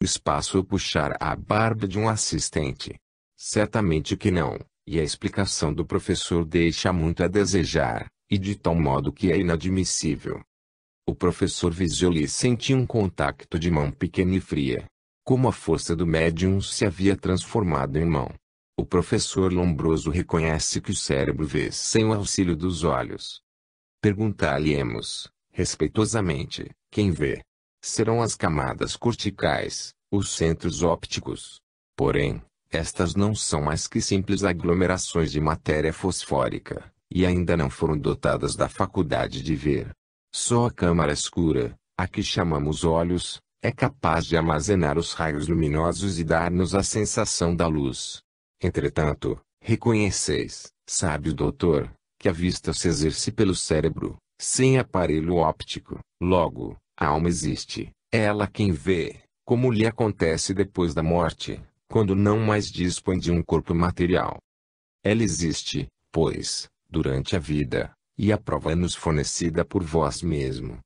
espaço ou puxar a barba de um assistente? Certamente que não, e a explicação do professor deixa muito a desejar, e de tal modo que é inadmissível. O professor Visioli sentia um contato de mão pequena e fria. Como a força do médium se havia transformado em mão. O professor Lombroso reconhece que o cérebro vê sem o auxílio dos olhos. Perguntar-lhe-emos, respeitosamente, quem vê? Serão as camadas corticais, os centros ópticos. Porém, estas não são mais que simples aglomerações de matéria fosfórica, e ainda não foram dotadas da faculdade de ver. Só a câmara escura, a que chamamos olhos, é capaz de armazenar os raios luminosos e dar-nos a sensação da luz. Entretanto, reconheceis, sábio doutor, que a vista se exerce pelo cérebro, sem aparelho óptico. Logo, a alma existe, é ela quem vê, como lhe acontece depois da morte, quando não mais dispõe de um corpo material. Ela existe, pois, durante a vida, e a prova é-nos fornecida por vós mesmo.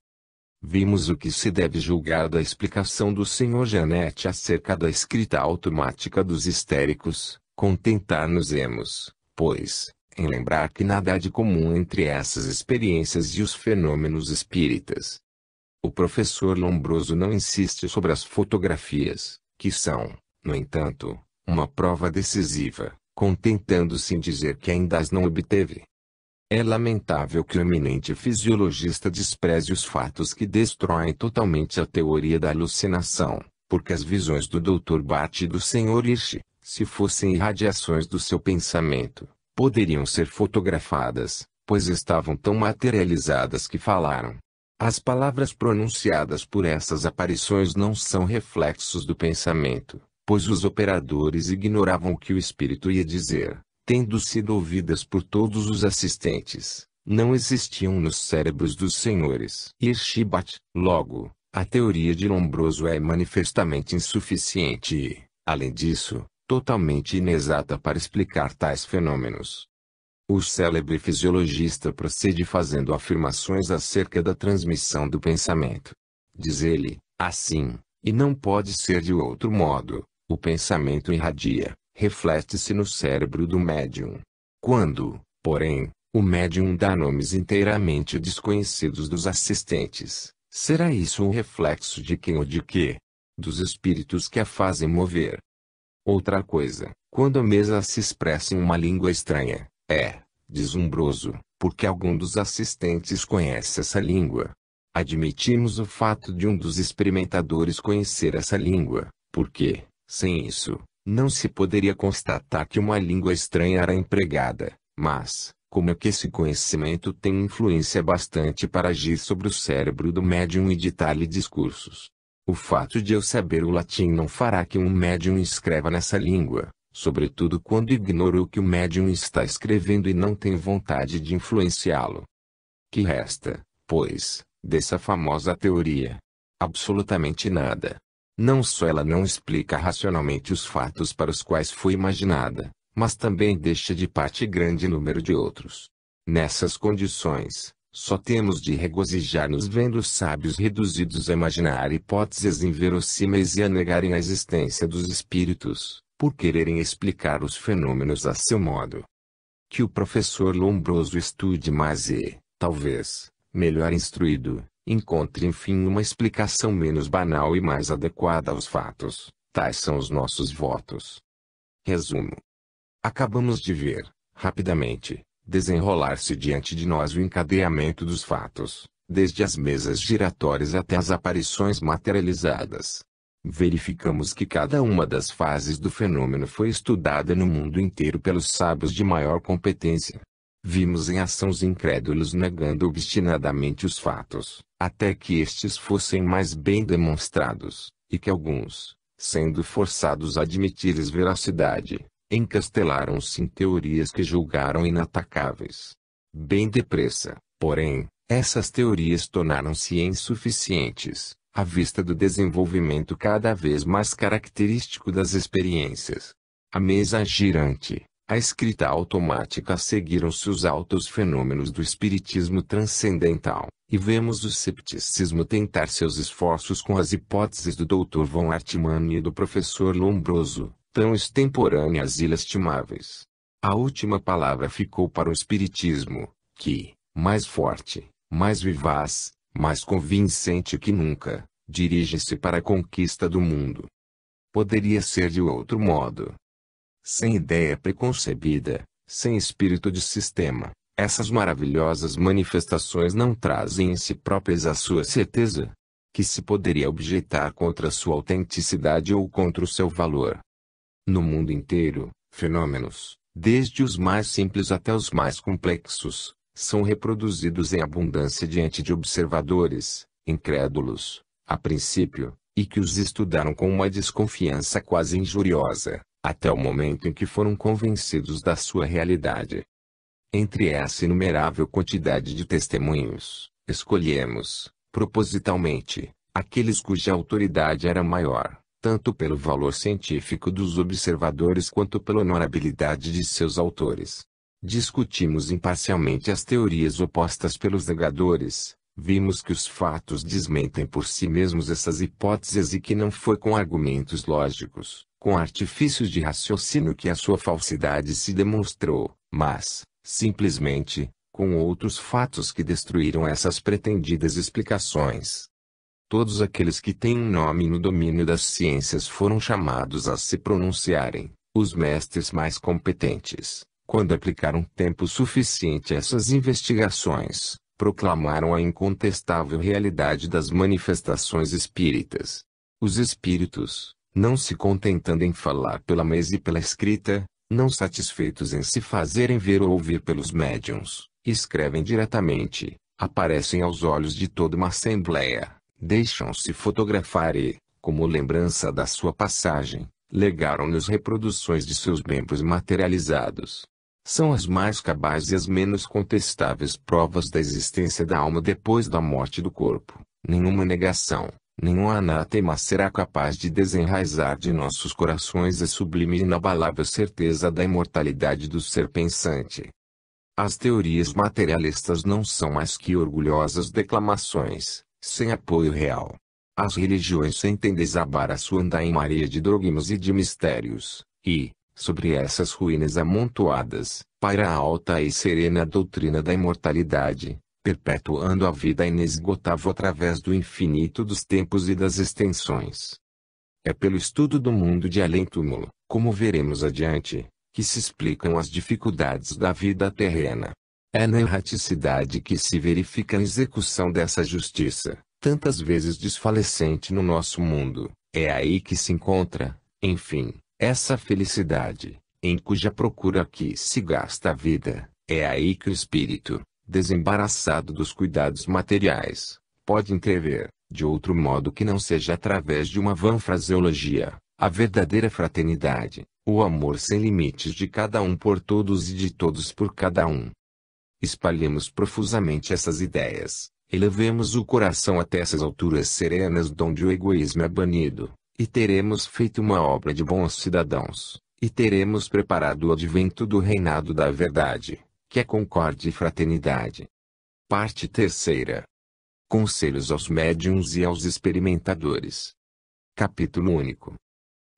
Vimos o que se deve julgar da explicação do Sr. Janete acerca da escrita automática dos histéricos. Contentar-nos-emos, pois, em lembrar que nada há de comum entre essas experiências e os fenômenos espíritas. O professor Lombroso não insiste sobre as fotografias, que são, no entanto, uma prova decisiva, contentando-se em dizer que ainda as não obteve. É lamentável que o eminente fisiologista despreze os fatos que destroem totalmente a teoria da alucinação, porque as visões do Dr. Bate e do Sr. Hirsch, se fossem irradiações do seu pensamento, poderiam ser fotografadas, pois estavam tão materializadas que falaram. As palavras pronunciadas por essas aparições não são reflexos do pensamento, pois os operadores ignoravam o que o espírito ia dizer. Tendo sido ouvidas por todos os assistentes, não existiam nos cérebros dos senhores Hirsch e Bate. Logo, a teoria de Lombroso é manifestamente insuficiente e, além disso, totalmente inexata para explicar tais fenômenos. O célebre fisiologista procede fazendo afirmações acerca da transmissão do pensamento. Diz ele, assim, e não pode ser de outro modo, o pensamento irradia. Reflete-se no cérebro do médium. Quando, porém, o médium dá nomes inteiramente desconhecidos dos assistentes, será isso um reflexo de quem ou de quê? Dos espíritos que a fazem mover. Outra coisa, quando a mesa se expressa em uma língua estranha, é, diz Lombroso, porque algum dos assistentes conhece essa língua. Admitimos o fato de um dos experimentadores conhecer essa língua, porque, sem isso, não se poderia constatar que uma língua estranha era empregada, mas, como é que esse conhecimento tem influência bastante para agir sobre o cérebro do médium e ditar-lhe discursos? O fato de eu saber o latim não fará que um médium escreva nessa língua, sobretudo quando ignoro o que o médium está escrevendo e não tem vontade de influenciá-lo. Que resta, pois, dessa famosa teoria? Absolutamente nada. Não só ela não explica racionalmente os fatos para os quais foi imaginada, mas também deixa de parte grande número de outros. Nessas condições, só temos de regozijar-nos vendo os sábios reduzidos a imaginar hipóteses inverossímeis e a negarem a existência dos espíritos, por quererem explicar os fenômenos a seu modo. Que o professor Lombroso estude mais e, talvez, melhor instruído, encontre enfim uma explicação menos banal e mais adequada aos fatos. Tais são os nossos votos. Resumo. Acabamos de ver, rapidamente, desenrolar-se diante de nós o encadeamento dos fatos, desde as mesas giratórias até as aparições materializadas. Verificamos que cada uma das fases do fenômeno foi estudada no mundo inteiro pelos sábios de maior competência. Vimos em ação os incrédulos negando obstinadamente os fatos, até que estes fossem mais bem demonstrados, e que alguns, sendo forçados a admitir-lhes veracidade, encastelaram-se em teorias que julgaram inatacáveis. Bem depressa, porém, essas teorias tornaram-se insuficientes, à vista do desenvolvimento cada vez mais característico das experiências. A mesa girante, A escrita automática seguiram-se os altos fenômenos do espiritismo transcendental, e vemos o cepticismo tentar seus esforços com as hipóteses do Dr. von Hartmann e do professor Lombroso, tão extemporâneas e lastimáveis. A última palavra ficou para o espiritismo, que, mais forte, mais vivaz, mais convincente que nunca, dirige-se para a conquista do mundo. Poderia ser de outro modo. Sem ideia preconcebida, sem espírito de sistema, essas maravilhosas manifestações não trazem em si próprias a sua certeza, que se poderia objetar contra sua autenticidade ou contra o seu valor. No mundo inteiro, fenômenos, desde os mais simples até os mais complexos, são reproduzidos em abundância diante de observadores, incrédulos, a princípio, e que os estudaram com uma desconfiança quase injuriosa, até o momento em que foram convencidos da sua realidade. Entre essa inumerável quantidade de testemunhos, escolhemos, propositalmente, aqueles cuja autoridade era maior, tanto pelo valor científico dos observadores quanto pela honorabilidade de seus autores. Discutimos imparcialmente as teorias opostas pelos negadores, vimos que os fatos desmentem por si mesmos essas hipóteses e que não foi com argumentos lógicos, com artifícios de raciocínio que a sua falsidade se demonstrou, mas, simplesmente, com outros fatos que destruíram essas pretendidas explicações. Todos aqueles que têm um nome no domínio das ciências foram chamados a se pronunciarem, os mestres mais competentes, quando aplicaram tempo suficiente a essas investigações, proclamaram a incontestável realidade das manifestações espíritas. Os espíritos, não se contentando em falar pela mesa e pela escrita, não satisfeitos em se fazerem ver ou ouvir pelos médiuns, escrevem diretamente, aparecem aos olhos de toda uma assembleia, deixam-se fotografar e, como lembrança da sua passagem, legaram-nos reproduções de seus membros materializados. São as mais cabais e as menos contestáveis provas da existência da alma depois da morte do corpo. Nenhuma negação, nenhum anátema será capaz de desenraizar de nossos corações a sublime e inabalável certeza da imortalidade do ser pensante. As teorias materialistas não são mais que orgulhosas declamações, sem apoio real. As religiões sentem desabar a sua andaime de dogmas e de mistérios, e, sobre essas ruínas amontoadas, paira a alta e serena doutrina da imortalidade, perpetuando a vida inesgotável através do infinito dos tempos e das extensões. É pelo estudo do mundo de além-túmulo, como veremos adiante, que se explicam as dificuldades da vida terrena. É na erraticidade que se verifica a execução dessa justiça, tantas vezes desfalecente no nosso mundo. É aí que se encontra, enfim, essa felicidade, em cuja procura aqui se gasta a vida. É aí que o espírito, desembaraçado dos cuidados materiais, pode entrever, de outro modo que não seja através de uma vã fraseologia, a verdadeira fraternidade, o amor sem limites de cada um por todos e de todos por cada um. Espalhemos profusamente essas ideias, elevemos o coração até essas alturas serenas donde o egoísmo é banido, e teremos feito uma obra de bons cidadãos, e teremos preparado o advento do reinado da verdade, que é concórdia e fraternidade. Parte 3. Conselhos aos médiuns e aos experimentadores. Capítulo único.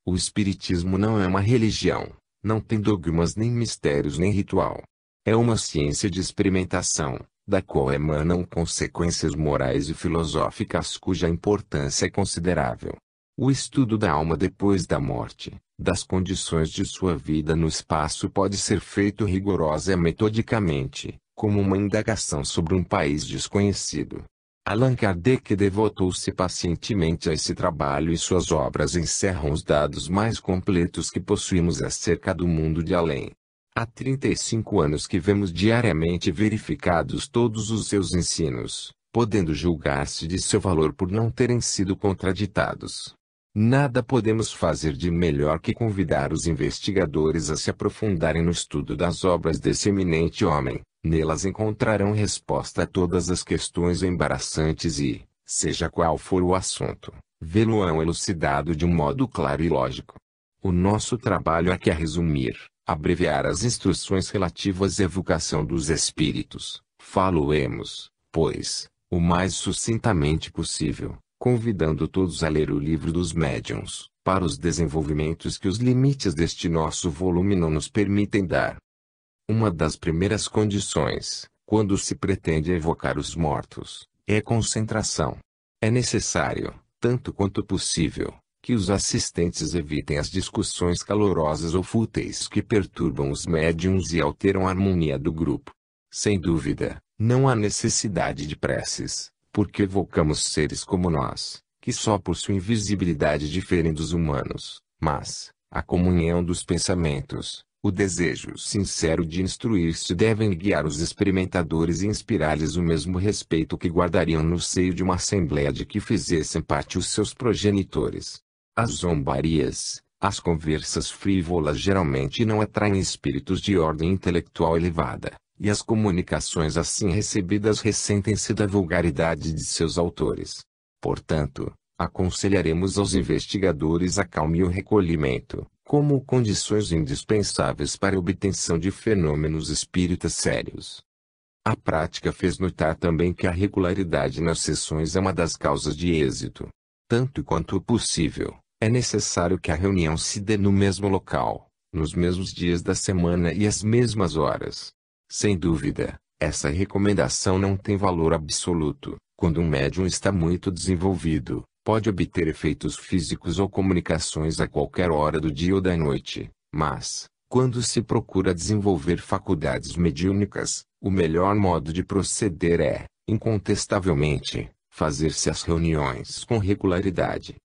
O Espiritismo não é uma religião, não tem dogmas nem mistérios nem ritual. É uma ciência de experimentação, da qual emanam consequências morais e filosóficas cuja importância é considerável. O estudo da alma depois da morte, das condições de sua vida no espaço pode ser feito rigorosa e metodicamente, como uma indagação sobre um país desconhecido. Allan Kardec devotou-se pacientemente a esse trabalho e suas obras encerram os dados mais completos que possuímos acerca do mundo de além. Há 35 anos que vemos diariamente verificados todos os seus ensinos, podendo julgar-se de seu valor por não terem sido contraditados. Nada podemos fazer de melhor que convidar os investigadores a se aprofundarem no estudo das obras desse eminente homem. Nelas encontrarão resposta a todas as questões embaraçantes e, seja qual for o assunto, vê-lo-ão elucidado de um modo claro e lógico. O nosso trabalho aqui é resumir, abreviar as instruções relativas à evocação dos espíritos, falo-emos, pois, o mais sucintamente possível, convidando todos a ler o livro dos médiuns, para os desenvolvimentos que os limites deste nosso volume não nos permitem dar. Uma das primeiras condições, quando se pretende evocar os mortos, é concentração. É necessário, tanto quanto possível, que os assistentes evitem as discussões calorosas ou fúteis que perturbam os médiuns e alteram a harmonia do grupo. Sem dúvida, não há necessidade de preces, porque evocamos seres como nós, que só por sua invisibilidade diferem dos humanos, mas, a comunhão dos pensamentos, o desejo sincero de instruir-se devem guiar os experimentadores e inspirar-lhes o mesmo respeito que guardariam no seio de uma assembleia de que fizessem parte os seus progenitores. As zombarias, as conversas frívolas geralmente não atraem espíritos de ordem intelectual elevada, e as comunicações assim recebidas ressentem-se da vulgaridade de seus autores. Portanto, aconselharemos aos investigadores a calma e o recolhimento, como condições indispensáveis para a obtenção de fenômenos espíritas sérios. A prática fez notar também que a regularidade nas sessões é uma das causas de êxito. Tanto quanto possível, é necessário que a reunião se dê no mesmo local, nos mesmos dias da semana e às mesmas horas. Sem dúvida, essa recomendação não tem valor absoluto. Quando um médium está muito desenvolvido, pode obter efeitos físicos ou comunicações a qualquer hora do dia ou da noite, mas, quando se procura desenvolver faculdades mediúnicas, o melhor modo de proceder é, incontestavelmente, fazer-se as reuniões com regularidade.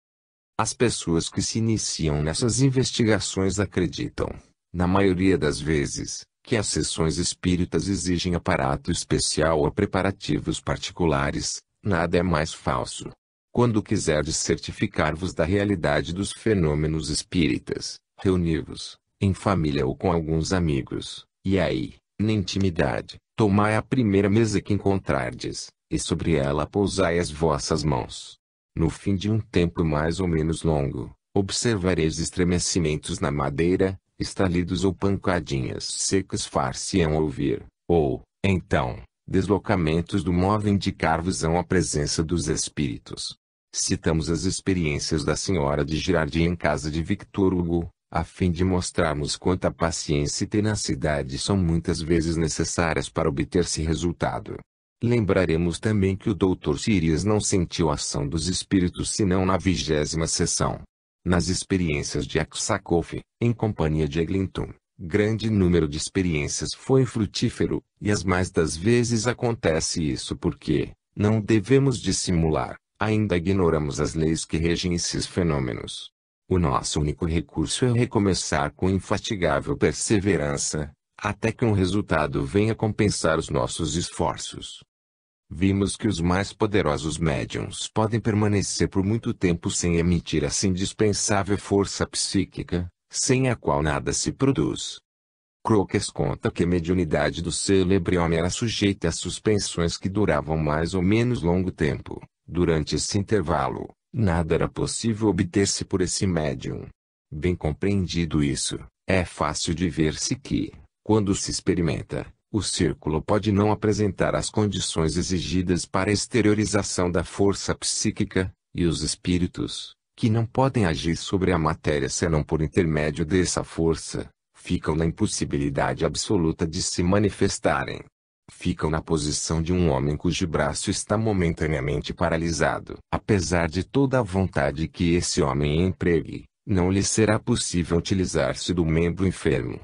As pessoas que se iniciam nessas investigações acreditam, na maioria das vezes, que as sessões espíritas exigem aparato especial ou preparativos particulares. Nada é mais falso. Quando quiserdes certificar-vos da realidade dos fenômenos espíritas, reuni-vos, em família ou com alguns amigos, e aí, na intimidade, tomai a primeira mesa que encontrardes, e sobre ela pousai as vossas mãos. No fim de um tempo mais ou menos longo, observareis estremecimentos na madeira, estalidos ou pancadinhas secas far-se-ão ouvir, ou, então, deslocamentos do móvel indicar-vos-ão a presença dos espíritos. Citamos as experiências da senhora de Girardi em casa de Victor Hugo, a fim de mostrarmos quanta paciência e tenacidade são muitas vezes necessárias para obter-se resultado. Lembraremos também que o Dr. Sirius não sentiu a ação dos espíritos senão na 20ª sessão. Nas experiências de Aksakoff, em companhia de Eglinton, grande número de experiências foi frutífero, e as mais das vezes acontece isso porque, não devemos dissimular, ainda ignoramos as leis que regem esses fenômenos. O nosso único recurso é recomeçar com infatigável perseverança, até que um resultado venha compensar os nossos esforços. Vimos que os mais poderosos médiuns podem permanecer por muito tempo sem emitir essa indispensável força psíquica, sem a qual nada se produz. Crookes conta que a mediunidade do célebre homem era sujeita a suspensões que duravam mais ou menos longo tempo. Durante esse intervalo, nada era possível obter-se por esse médium. Bem compreendido isso, é fácil de ver-se que, quando se experimenta, o círculo pode não apresentar as condições exigidas para a exteriorização da força psíquica, e os espíritos, que não podem agir sobre a matéria senão por intermédio dessa força, ficam na impossibilidade absoluta de se manifestarem. Ficam na posição de um homem cujo braço está momentaneamente paralisado. Apesar de toda a vontade que esse homem empregue, não lhe será possível utilizar-se do membro enfermo.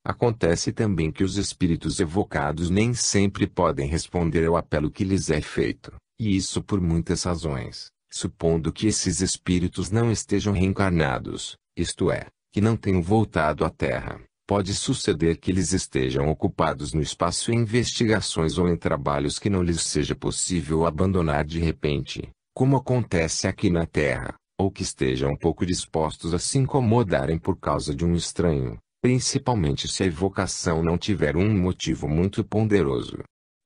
Acontece também que os espíritos evocados nem sempre podem responder ao apelo que lhes é feito, e isso por muitas razões. Supondo que esses espíritos não estejam reencarnados, isto é, que não tenham voltado à Terra, pode suceder que eles estejam ocupados no espaço em investigações ou em trabalhos que não lhes seja possível abandonar de repente, como acontece aqui na Terra, ou que estejam pouco dispostos a se incomodarem por causa de um estranho, principalmente se a evocação não tiver um motivo muito ponderoso.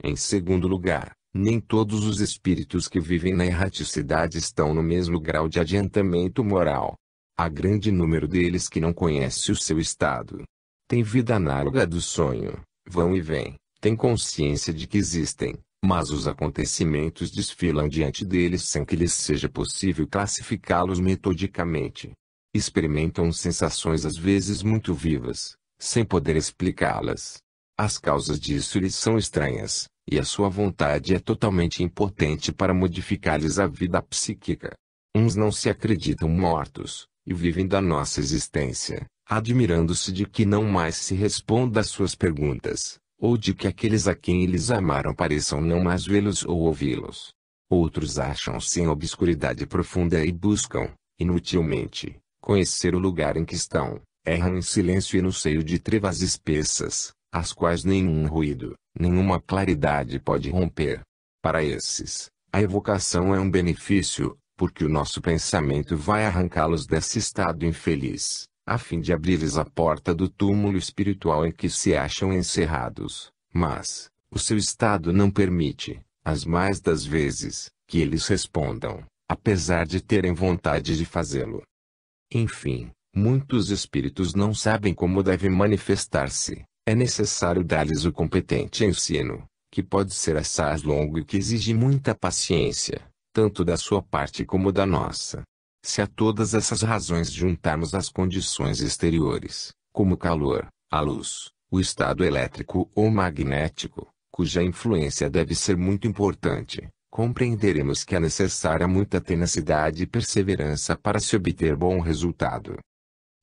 Em segundo lugar, nem todos os espíritos que vivem na erraticidade estão no mesmo grau de adiantamento moral. Há grande número deles que não conhece o seu estado. Têm vida análoga do sonho, vão e vêm, têm consciência de que existem, mas os acontecimentos desfilam diante deles sem que lhes seja possível classificá-los metodicamente. Experimentam sensações às vezes muito vivas, sem poder explicá-las. As causas disso lhes são estranhas, e a sua vontade é totalmente impotente para modificar-lhes a vida psíquica. Uns não se acreditam mortos, e vivem da nossa existência, admirando-se de que não mais se responda às suas perguntas, ou de que aqueles a quem eles amaram pareçam não mais vê-los ou ouvi-los. Outros acham-se em obscuridade profunda e buscam, inutilmente, conhecer o lugar em que estão, erram em silêncio e no seio de trevas espessas, as quais nenhum ruído, nenhuma claridade pode romper. Para esses, a evocação é um benefício, porque o nosso pensamento vai arrancá-los desse estado infeliz, a fim de abrir-lhes a porta do túmulo espiritual em que se acham encerrados. Mas, o seu estado não permite, as mais das vezes, que eles respondam, apesar de terem vontade de fazê-lo. Enfim, muitos espíritos não sabem como devem manifestar-se. É necessário dar-lhes o competente ensino, que pode ser assaz longo e que exige muita paciência, tanto da sua parte como da nossa. Se a todas essas razões juntarmos as condições exteriores, como o calor, a luz, o estado elétrico ou magnético, cuja influência deve ser muito importante, compreenderemos que é necessária muita tenacidade e perseverança para se obter bom resultado.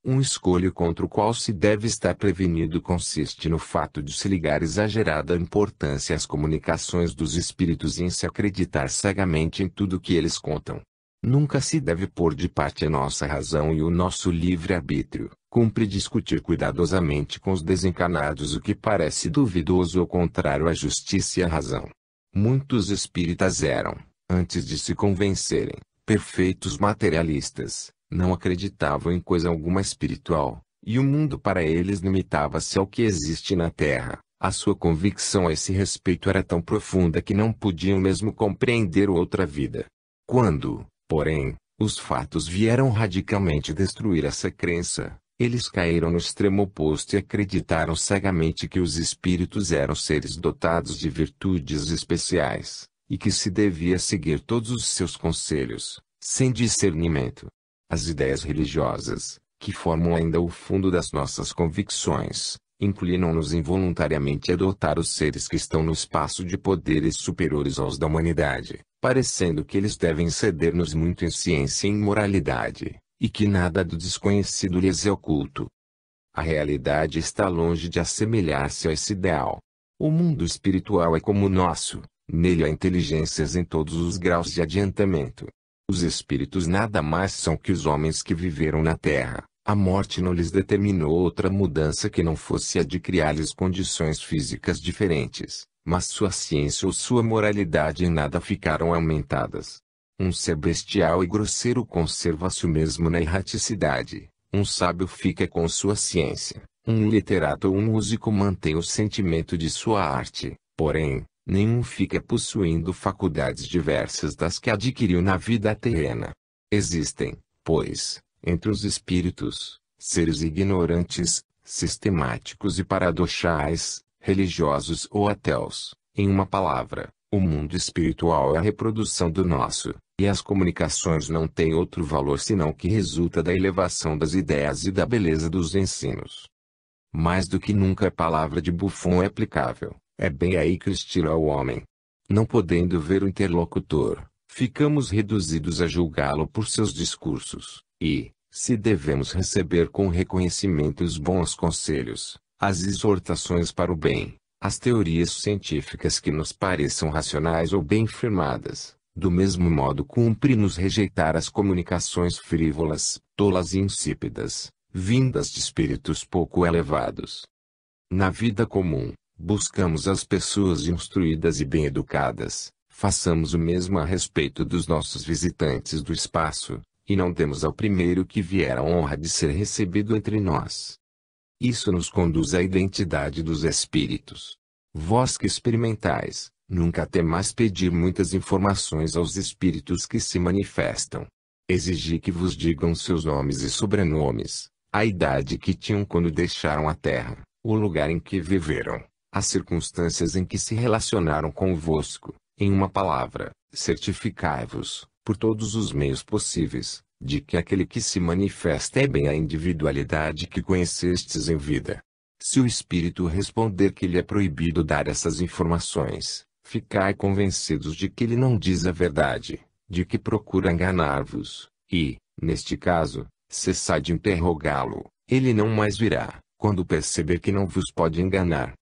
Um escolho contra o qual se deve estar prevenido consiste no fato de se ligar exagerada importância às comunicações dos espíritos e em se acreditar cegamente em tudo que eles contam. Nunca se deve pôr de parte a nossa razão e o nosso livre-arbítrio. Cumpre discutir cuidadosamente com os desencarnados o que parece duvidoso ou contrário à justiça e à razão. Muitos espíritas eram, antes de se convencerem, perfeitos materialistas. Não acreditavam em coisa alguma espiritual, e o mundo para eles limitava-se ao que existe na Terra. A sua convicção a esse respeito era tão profunda que não podiam mesmo compreender outra vida. Quando, porém, os fatos vieram radicalmente destruir essa crença, eles caíram no extremo oposto e acreditaram cegamente que os espíritos eram seres dotados de virtudes especiais, e que se devia seguir todos os seus conselhos, sem discernimento. As ideias religiosas, que formam ainda o fundo das nossas convicções, inclinam-nos involuntariamente a adotar os seres que estão no espaço de poderes superiores aos da humanidade, parecendo que eles devem ceder-nos muito em ciência e em moralidade, e que nada do desconhecido lhes é oculto. A realidade está longe de assemelhar-se a esse ideal. O mundo espiritual é como o nosso, nele há inteligências em todos os graus de adiantamento. Os espíritos nada mais são que os homens que viveram na Terra. A morte não lhes determinou outra mudança que não fosse a de criar-lhes condições físicas diferentes, mas sua ciência ou sua moralidade em nada ficaram aumentadas. Um ser bestial e grosseiro conserva-se o mesmo na erraticidade, um sábio fica com sua ciência, um literato ou um músico mantém o sentimento de sua arte, porém, nenhum fica possuindo faculdades diversas das que adquiriu na vida terrena. Existem, pois, entre os espíritos, seres ignorantes, sistemáticos e paradoxais, religiosos ou ateus. Em uma palavra, o mundo espiritual é a reprodução do nosso, e as comunicações não têm outro valor senão que resulta da elevação das ideias e da beleza dos ensinos. Mais do que nunca a palavra de Buffon é aplicável. É bem aí que o estilo é o homem. Não podendo ver o interlocutor, ficamos reduzidos a julgá-lo por seus discursos, e, se devemos receber com reconhecimento os bons conselhos, as exortações para o bem, as teorias científicas que nos pareçam racionais ou bem firmadas, do mesmo modo cumpre-nos rejeitar as comunicações frívolas, tolas e insípidas, vindas de espíritos pouco elevados. Na vida comum, buscamos as pessoas instruídas e bem educadas, façamos o mesmo a respeito dos nossos visitantes do espaço, e não demos ao primeiro que vier a honra de ser recebido entre nós. Isso nos conduz à identidade dos espíritos. Vós que experimentais, nunca temais pedir muitas informações aos espíritos que se manifestam. Exigi que vos digam seus nomes e sobrenomes, A idade que tinham quando deixaram a terra, o lugar em que viveram, as circunstâncias em que se relacionaram convosco, em uma palavra, certificai-vos, por todos os meios possíveis, de que aquele que se manifesta é bem a individualidade que conhecestes em vida. Se o Espírito responder que lhe é proibido dar essas informações, ficai convencidos de que ele não diz a verdade, de que procura enganar-vos, e, neste caso, cessai de interrogá-lo, ele não mais virá, quando perceber que não vos pode enganar.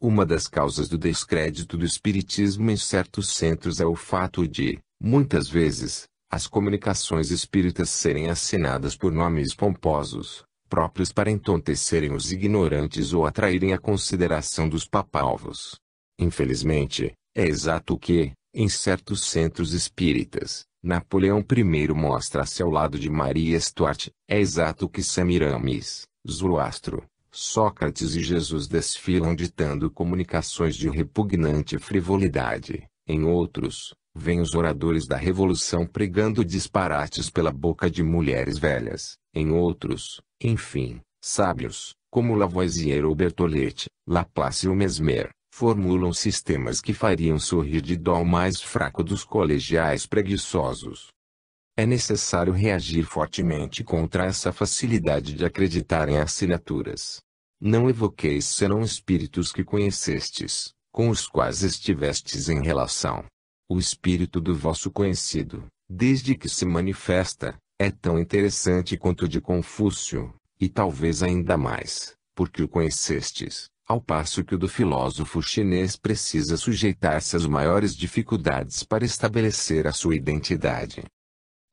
Uma das causas do descrédito do Espiritismo em certos centros é o fato de, muitas vezes, as comunicações espíritas serem assinadas por nomes pomposos, próprios para entontecerem os ignorantes ou atraírem a consideração dos papalvos. Infelizmente, é exato o que, em certos centros espíritas, Napoleão I mostra-se ao lado de Maria Stuart, é exato o que Semiramis, Zoroastro, Sócrates e Jesus desfilam ditando comunicações de repugnante frivolidade. Em outros, vêm os oradores da Revolução pregando disparates pela boca de mulheres velhas. Em outros, enfim, sábios, como Lavoisier ou Berthollet, Laplace ou Mesmer, formulam sistemas que fariam sorrir de dó o mais fraco dos colegiais preguiçosos. É necessário reagir fortemente contra essa facilidade de acreditar em assinaturas. Não evoqueis senão espíritos que conhecestes, com os quais estivestes em relação. O espírito do vosso conhecido, desde que se manifesta, é tão interessante quanto o de Confúcio, e talvez ainda mais, porque o conhecestes, ao passo que o do filósofo chinês precisa sujeitar-se às maiores dificuldades para estabelecer a sua identidade.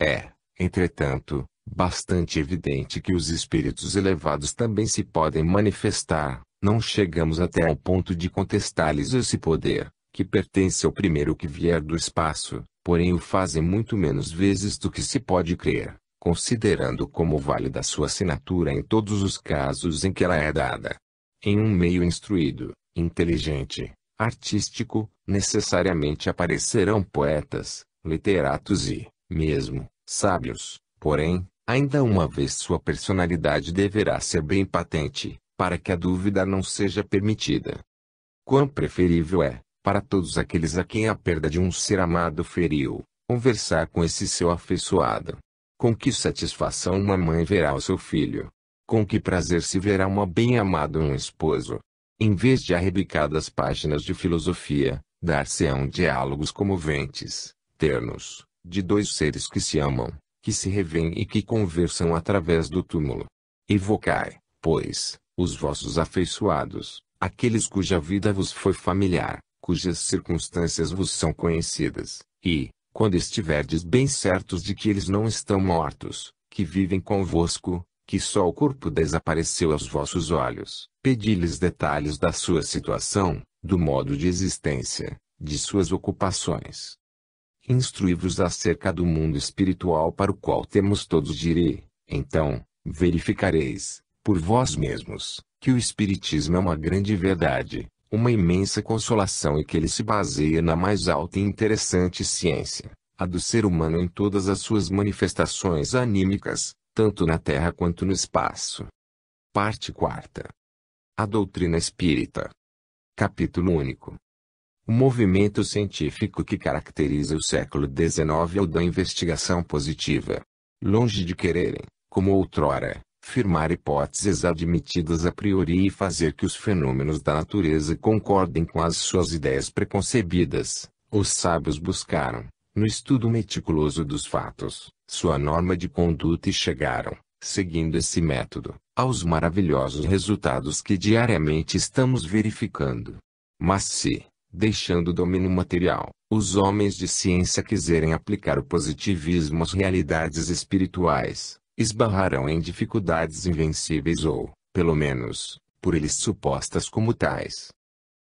É, entretanto, bastante evidente que os espíritos elevados também se podem manifestar, não chegamos até ao ponto de contestar-lhes esse poder, que pertence ao primeiro que vier do espaço, porém o fazem muito menos vezes do que se pode crer, considerando como válida sua assinatura em todos os casos em que ela é dada. Em um meio instruído, inteligente, artístico, necessariamente aparecerão poetas, literatos e, mesmo, sábios, porém, ainda uma vez sua personalidade deverá ser bem patente, para que a dúvida não seja permitida. Quão preferível é, para todos aqueles a quem a perda de um ser amado feriu, conversar com esse seu afeiçoado. Com que satisfação uma mãe verá o seu filho? Com que prazer se verá uma bem-amada um esposo? Em vez de arrebicadas páginas de filosofia, dar-se-ão diálogos comoventes, ternos, de dois seres que se amam, que se revêem e que conversam através do túmulo. Evocai, pois, os vossos afeiçoados, aqueles cuja vida vos foi familiar, cujas circunstâncias vos são conhecidas, e, quando estiverdes bem certos de que eles não estão mortos, que vivem convosco, que só o corpo desapareceu aos vossos olhos, pedi-lhes detalhes da sua situação, do modo de existência, de suas ocupações. Instruí-vos acerca do mundo espiritual para o qual temos todos de ir, então, verificareis, por vós mesmos, que o Espiritismo é uma grande verdade, uma imensa consolação e que ele se baseia na mais alta e interessante ciência, a do ser humano em todas as suas manifestações anímicas, tanto na Terra quanto no espaço. Parte 4. A doutrina espírita. Capítulo único. O movimento científico que caracteriza o século XIX é o da investigação positiva. Longe de quererem, como outrora, firmar hipóteses admitidas a priori e fazer que os fenômenos da natureza concordem com as suas ideias preconcebidas, os sábios buscaram, no estudo meticuloso dos fatos, sua norma de conduta e chegaram, seguindo esse método, aos maravilhosos resultados que diariamente estamos verificando. Mas se, deixando o domínio material, os homens de ciência quiserem aplicar o positivismo às realidades espirituais, esbarrarão em dificuldades invencíveis ou, pelo menos, por eles supostas como tais.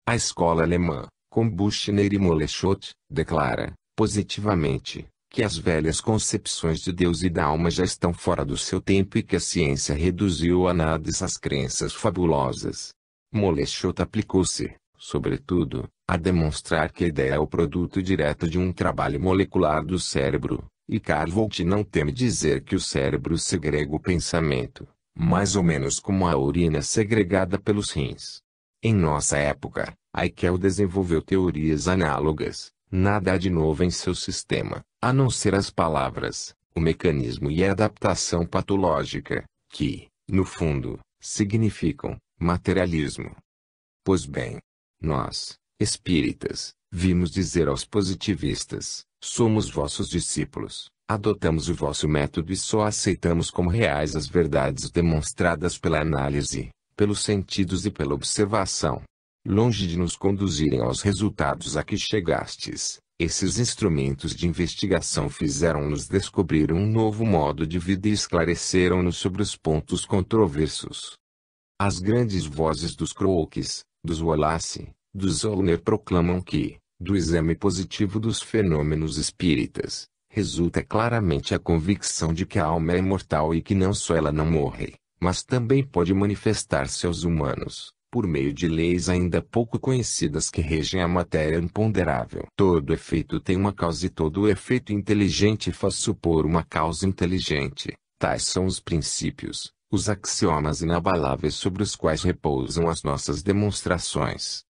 A escola alemã, com Buchner e Moleschott, declara, positivamente, que as velhas concepções de Deus e da alma já estão fora do seu tempo e que a ciência reduziu a nada essas crenças fabulosas. Moleschott aplicou-se, sobretudo, a demonstrar que a ideia é o produto direto de um trabalho molecular do cérebro, e Carl Vogt não teme dizer que o cérebro segrega o pensamento, mais ou menos como a urina segregada pelos rins. Em nossa época, Haeckel desenvolveu teorias análogas. Nada há de novo em seu sistema, a não ser as palavras, o mecanismo e a adaptação patológica, que, no fundo, significam materialismo. Pois bem, nós, espíritas, vimos dizer aos positivistas: somos vossos discípulos, adotamos o vosso método e só aceitamos como reais as verdades demonstradas pela análise, pelos sentidos e pela observação. Longe de nos conduzirem aos resultados a que chegastes, esses instrumentos de investigação fizeram-nos descobrir um novo modo de vida e esclareceram-nos sobre os pontos controversos. As grandes vozes dos Crookes, dos Wallace, dos Zollner proclamam que, do exame positivo dos fenômenos espíritas, resulta claramente a convicção de que a alma é imortal e que não só ela não morre, mas também pode manifestar-se aos humanos, por meio de leis ainda pouco conhecidas que regem a matéria imponderável. Todo efeito tem uma causa e todo efeito inteligente faz supor uma causa inteligente. Tais são os princípios, os axiomas inabaláveis sobre os quais repousam as nossas demonstrações.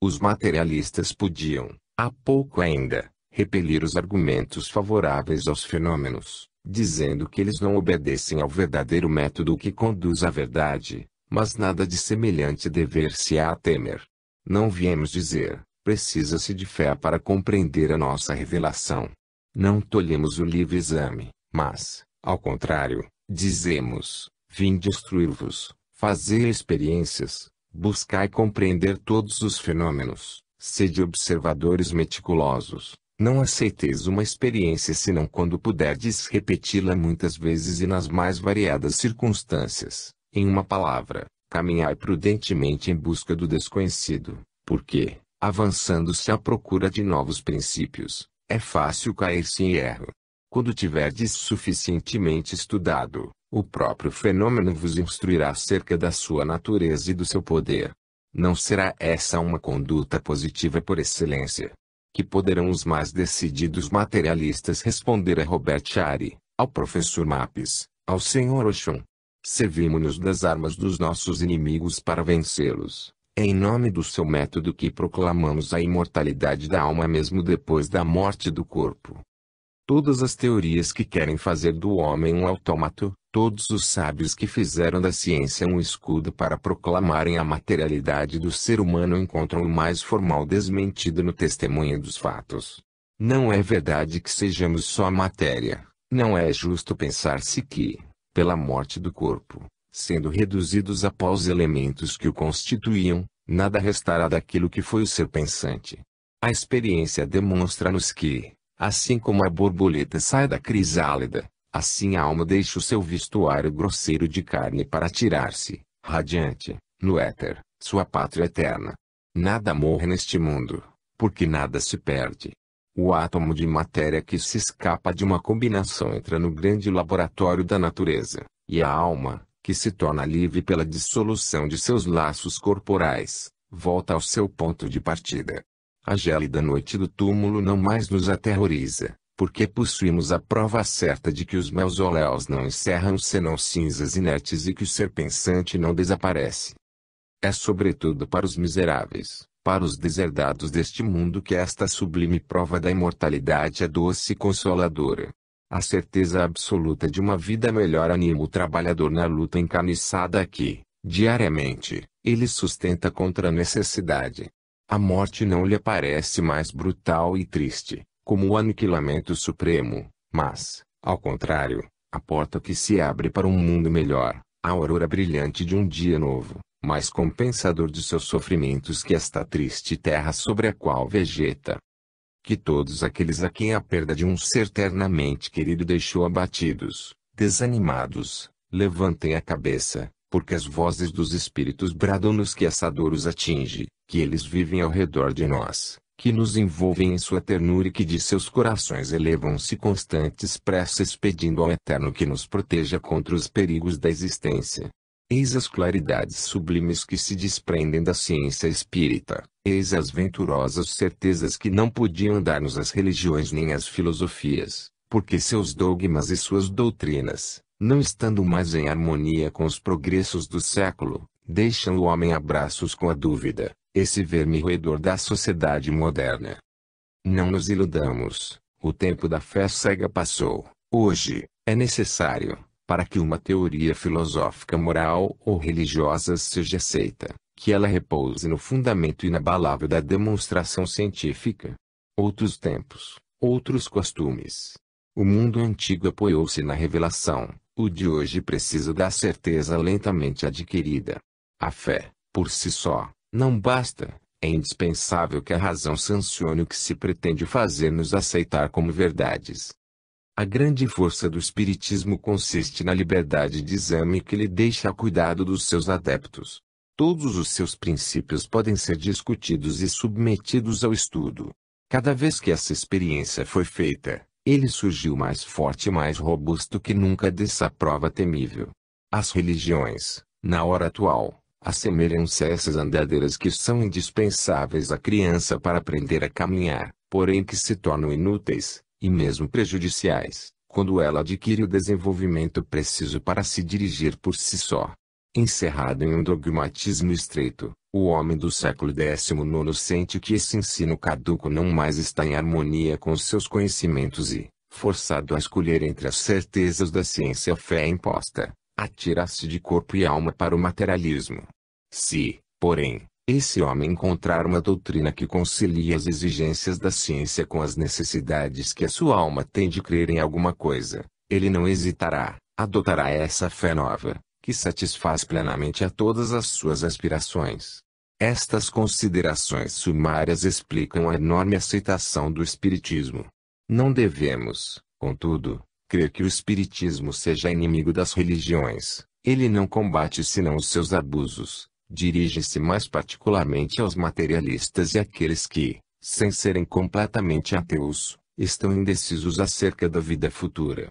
Os materialistas podiam, há pouco ainda, repelir os argumentos favoráveis aos fenômenos, dizendo que eles não obedecem ao verdadeiro método que conduz à verdade, mas nada de semelhante dever-se-á temer. Não viemos dizer, precisa-se de fé para compreender a nossa revelação. Não tolhemos o livre exame, mas, ao contrário, dizemos: vinde instruir-vos, fazei experiências, buscai compreender todos os fenômenos, sede observadores meticulosos, não aceiteis uma experiência senão quando puderdes repeti-la muitas vezes e nas mais variadas circunstâncias. Em uma palavra, caminhai prudentemente em busca do desconhecido, porque, avançando-se à procura de novos princípios, é fácil cair-se em erro. Quando tiverdes suficientemente estudado, o próprio fenômeno vos instruirá acerca da sua natureza e do seu poder. Não será essa uma conduta positiva por excelência? Que poderão os mais decididos materialistas responder a Robert Shari, ao professor Mapes, ao Sr. Oshun? Servimo-nos das armas dos nossos inimigos para vencê-los. É em nome do seu método que proclamamos a imortalidade da alma mesmo depois da morte do corpo. Todas as teorias que querem fazer do homem um autômato, todos os sábios que fizeram da ciência um escudo para proclamarem a materialidade do ser humano encontram o mais formal desmentido no testemunho dos fatos. Não é verdade que sejamos só matéria. Não é justo pensar-se que, pela morte do corpo, sendo reduzidos a pó os elementos que o constituíam, nada restará daquilo que foi o ser pensante. A experiência demonstra-nos que, assim como a borboleta sai da crisálida, assim a alma deixa o seu vestuário grosseiro de carne para atirar-se, radiante, no éter, sua pátria eterna. Nada morre neste mundo, porque nada se perde. O átomo de matéria que se escapa de uma combinação entra no grande laboratório da natureza, e a alma, que se torna livre pela dissolução de seus laços corporais, volta ao seu ponto de partida. A gélida noite do túmulo não mais nos aterroriza, porque possuímos a prova certa de que os mausoléus não encerram senão cinzas inertes e que o ser pensante não desaparece. É sobretudo para os miseráveis, para os deserdados deste mundo que esta sublime prova da imortalidade é doce e consoladora. A certeza absoluta de uma vida melhor anima o trabalhador na luta encarniçada que, diariamente, ele sustenta contra a necessidade. A morte não lhe parece mais brutal e triste, como o aniquilamento supremo, mas, ao contrário, a porta que se abre para um mundo melhor, a aurora brilhante de um dia novo, mais compensador de seus sofrimentos que esta triste terra sobre a qual vegeta. Que todos aqueles a quem a perda de um ser ternamente querido deixou abatidos, desanimados, levantem a cabeça, porque as vozes dos espíritos bradam-nos que essa dor os atinge, que eles vivem ao redor de nós, que nos envolvem em sua ternura e que de seus corações elevam-se constantes preces pedindo ao Eterno que nos proteja contra os perigos da existência. Eis as claridades sublimes que se desprendem da ciência espírita, eis as venturosas certezas que não podiam dar-nos as religiões nem as filosofias, porque seus dogmas e suas doutrinas, não estando mais em harmonia com os progressos do século, deixam o homem a braços com a dúvida, esse verme roedor da sociedade moderna. Não nos iludamos, o tempo da fé cega passou. Hoje, é necessário, para que uma teoria filosófica moral ou religiosa seja aceita, que ela repouse no fundamento inabalável da demonstração científica. Outros tempos, outros costumes. O mundo antigo apoiou-se na revelação, o de hoje precisa da certeza lentamente adquirida. A fé, por si só, não basta, é indispensável que a razão sancione o que se pretende fazer-nos aceitar como verdades. A grande força do Espiritismo consiste na liberdade de exame que lhe deixa a cuidado dos seus adeptos. Todos os seus princípios podem ser discutidos e submetidos ao estudo. Cada vez que essa experiência foi feita, ele surgiu mais forte e mais robusto que nunca dessa prova temível. As religiões, na hora atual, assemelham-se a essas andadeiras que são indispensáveis à criança para aprender a caminhar, porém que se tornam inúteis, e mesmo prejudiciais, quando ela adquire o desenvolvimento preciso para se dirigir por si só. Encerrado em um dogmatismo estreito, o homem do século XIX sente que esse ensino caduco não mais está em harmonia com seus conhecimentos e, forçado a escolher entre as certezas da ciência e a fé imposta, atira-se de corpo e alma para o materialismo. Se, porém, esse homem encontrar uma doutrina que concilie as exigências da ciência com as necessidades que a sua alma tem de crer em alguma coisa, ele não hesitará, adotará essa fé nova, que satisfaz plenamente a todas as suas aspirações. Estas considerações sumárias explicam a enorme aceitação do Espiritismo. Não devemos, contudo, crer que o Espiritismo seja inimigo das religiões. Ele não combate senão os seus abusos. Dirige-se mais particularmente aos materialistas e àqueles que, sem serem completamente ateus, estão indecisos acerca da vida futura.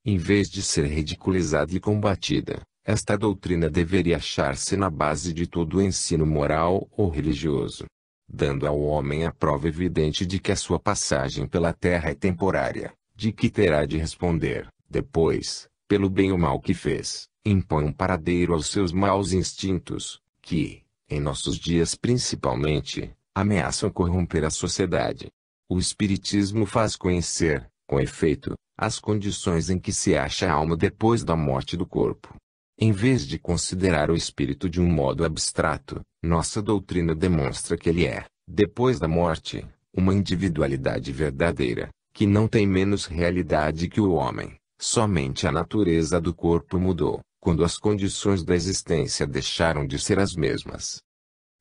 Em vez de ser ridiculizada e combatida, esta doutrina deveria achar-se na base de todo o ensino moral ou religioso, dando ao homem a prova evidente de que a sua passagem pela terra é temporária, de que terá de responder, depois, pelo bem ou mal que fez, impõe um paradeiro aos seus maus instintos, que, em nossos dias principalmente, ameaçam corromper a sociedade. O Espiritismo faz conhecer, com efeito, as condições em que se acha a alma depois da morte do corpo. Em vez de considerar o espírito de um modo abstrato, nossa doutrina demonstra que ele é, depois da morte, uma individualidade verdadeira, que não tem menos realidade que o homem. Somente a natureza do corpo mudou, quando as condições da existência deixaram de ser as mesmas.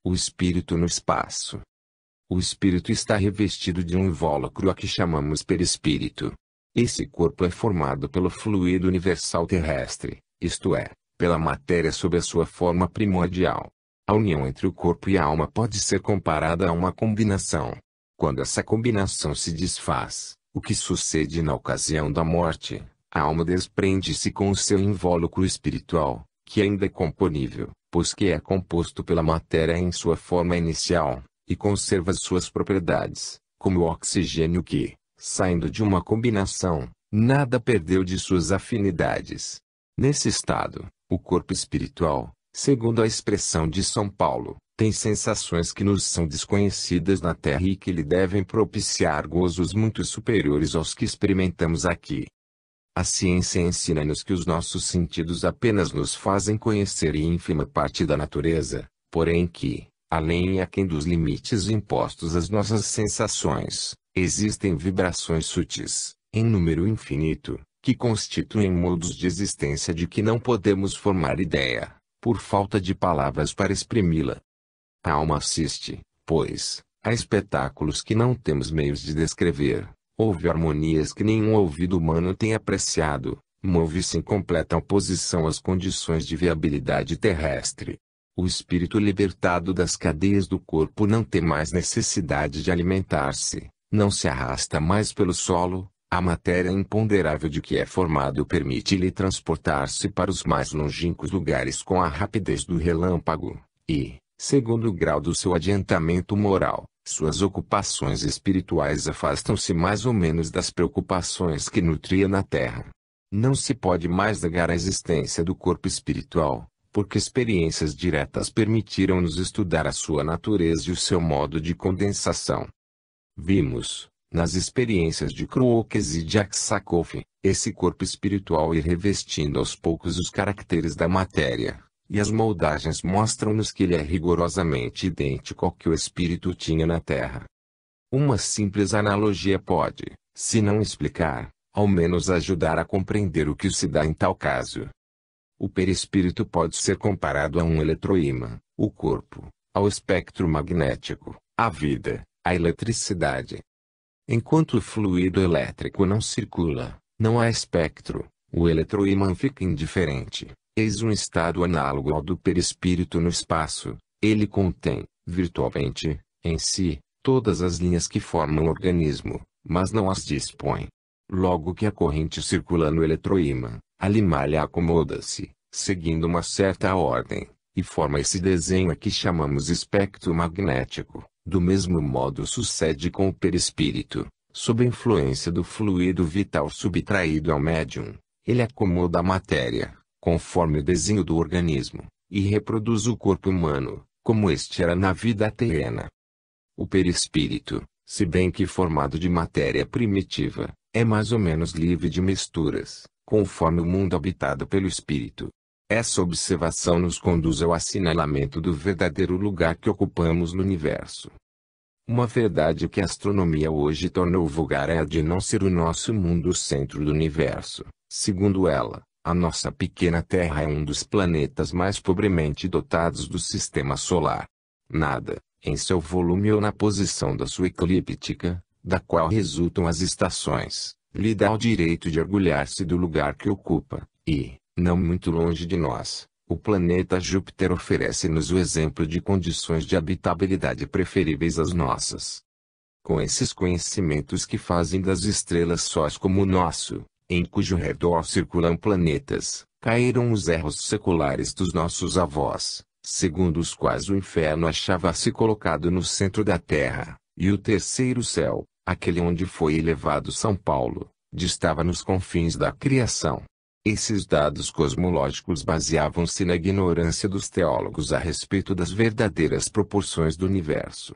O espírito no espaço. O espírito está revestido de um invólucro a que chamamos perispírito. Esse corpo é formado pelo fluido universal terrestre, isto é, pela matéria sob a sua forma primordial. A união entre o corpo e a alma pode ser comparada a uma combinação. Quando essa combinação se desfaz, o que sucede na ocasião da morte, a alma desprende-se com o seu invólucro espiritual, que ainda é componível, pois que é composto pela matéria em sua forma inicial, e conserva suas propriedades, como o oxigênio que, saindo de uma combinação, nada perdeu de suas afinidades. Nesse estado, o corpo espiritual, segundo a expressão de São Paulo, tem sensações que nos são desconhecidas na Terra e que lhe devem propiciar gozos muito superiores aos que experimentamos aqui. A ciência ensina-nos que os nossos sentidos apenas nos fazem conhecer ínfima parte da natureza, porém que, além e aquém dos limites impostos às nossas sensações, existem vibrações sutis, em número infinito, que constituem modos de existência de que não podemos formar ideia, por falta de palavras para exprimi-la. A alma assiste, pois, a espetáculos que não temos meios de descrever. Ouve harmonias que nenhum ouvido humano tem apreciado, move-se em completa oposição às condições de viabilidade terrestre. O espírito libertado das cadeias do corpo não tem mais necessidade de alimentar-se, não se arrasta mais pelo solo, a matéria imponderável de que é formado permite-lhe transportar-se para os mais longínquos lugares com a rapidez do relâmpago, e, segundo o grau do seu adiantamento moral, suas ocupações espirituais afastam-se mais ou menos das preocupações que nutria na terra. Não se pode mais negar a existência do corpo espiritual, porque experiências diretas permitiram-nos estudar a sua natureza e o seu modo de condensação. Vimos, nas experiências de Crookes e de Aksakoff, esse corpo espiritual ir revestindo aos poucos os caracteres da matéria, e as moldagens mostram-nos que ele é rigorosamente idêntico ao que o espírito tinha na Terra. Uma simples analogia pode, se não explicar, ao menos ajudar a compreender o que se dá em tal caso. O perispírito pode ser comparado a um eletroímã, o corpo, ao espectro magnético, a vida, a eletricidade. Enquanto o fluido elétrico não circula, não há espectro, o eletroímã fica indiferente. Eis um estado análogo ao do perispírito no espaço. Ele contém, virtualmente, em si, todas as linhas que formam o organismo, mas não as dispõe. Logo que a corrente circula no eletroímã, a limalha acomoda-se, seguindo uma certa ordem, e forma esse desenho a que chamamos espectro magnético. Do mesmo modo sucede com o perispírito, sob a influência do fluido vital subtraído ao médium, ele acomoda a matéria, conforme o desenho do organismo, e reproduz o corpo humano, como este era na vida terrena. O perispírito, se bem que formado de matéria primitiva, é mais ou menos livre de misturas, conforme o mundo habitado pelo espírito. Essa observação nos conduz ao assinalamento do verdadeiro lugar que ocupamos no universo. Uma verdade que a astronomia hoje tornou vulgar é a de não ser o nosso mundo o centro do universo. Segundo ela, a nossa pequena Terra é um dos planetas mais pobremente dotados do Sistema Solar. Nada, em seu volume ou na posição da sua eclíptica, da qual resultam as estações, lhe dá o direito de orgulhar-se do lugar que ocupa, e, não muito longe de nós, o planeta Júpiter oferece-nos o exemplo de condições de habitabilidade preferíveis às nossas. Com esses conhecimentos que fazem das estrelas sóis como o nosso, em cujo redor circulam planetas, caíram os erros seculares dos nossos avós, segundo os quais o inferno achava-se colocado no centro da Terra, e o terceiro céu, aquele onde foi elevado São Paulo, distava nos confins da criação. Esses dados cosmológicos baseavam-se na ignorância dos teólogos a respeito das verdadeiras proporções do universo.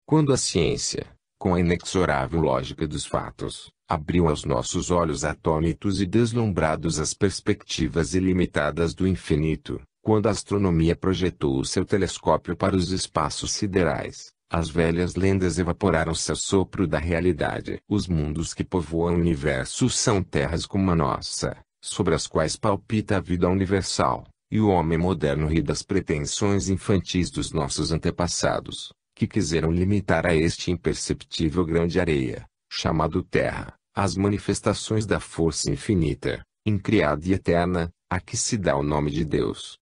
Quando a ciência, com a inexorável lógica dos fatos, abriu aos nossos olhos atônitos e deslumbrados as perspectivas ilimitadas do infinito, quando a astronomia projetou o seu telescópio para os espaços siderais, as velhas lendas evaporaram-se ao sopro da realidade. Os mundos que povoam o universo são terras como a nossa, sobre as quais palpita a vida universal, e o homem moderno ri das pretensões infantis dos nossos antepassados, que quiseram limitar a este imperceptível grão de areia, chamado Terra, as manifestações da força infinita, incriada e eterna, a que se dá o nome de Deus.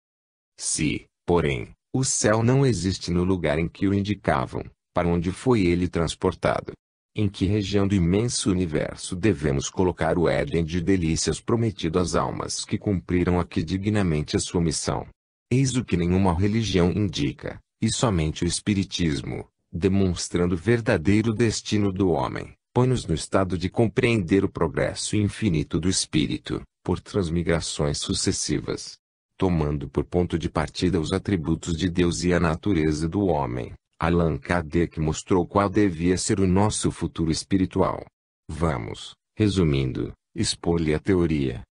Se, porém, o céu não existe no lugar em que o indicavam, para onde foi ele transportado? Em que região do imenso universo devemos colocar o Éden de delícias prometido às almas que cumpriram aqui dignamente a sua missão? Eis o que nenhuma religião indica, e somente o Espiritismo, demonstrando o verdadeiro destino do homem, põe-nos no estado de compreender o progresso infinito do espírito, por transmigrações sucessivas. Tomando por ponto de partida os atributos de Deus e a natureza do homem, Allan Kardec mostrou qual devia ser o nosso futuro espiritual. Vamos, resumindo, expor-lhe a teoria.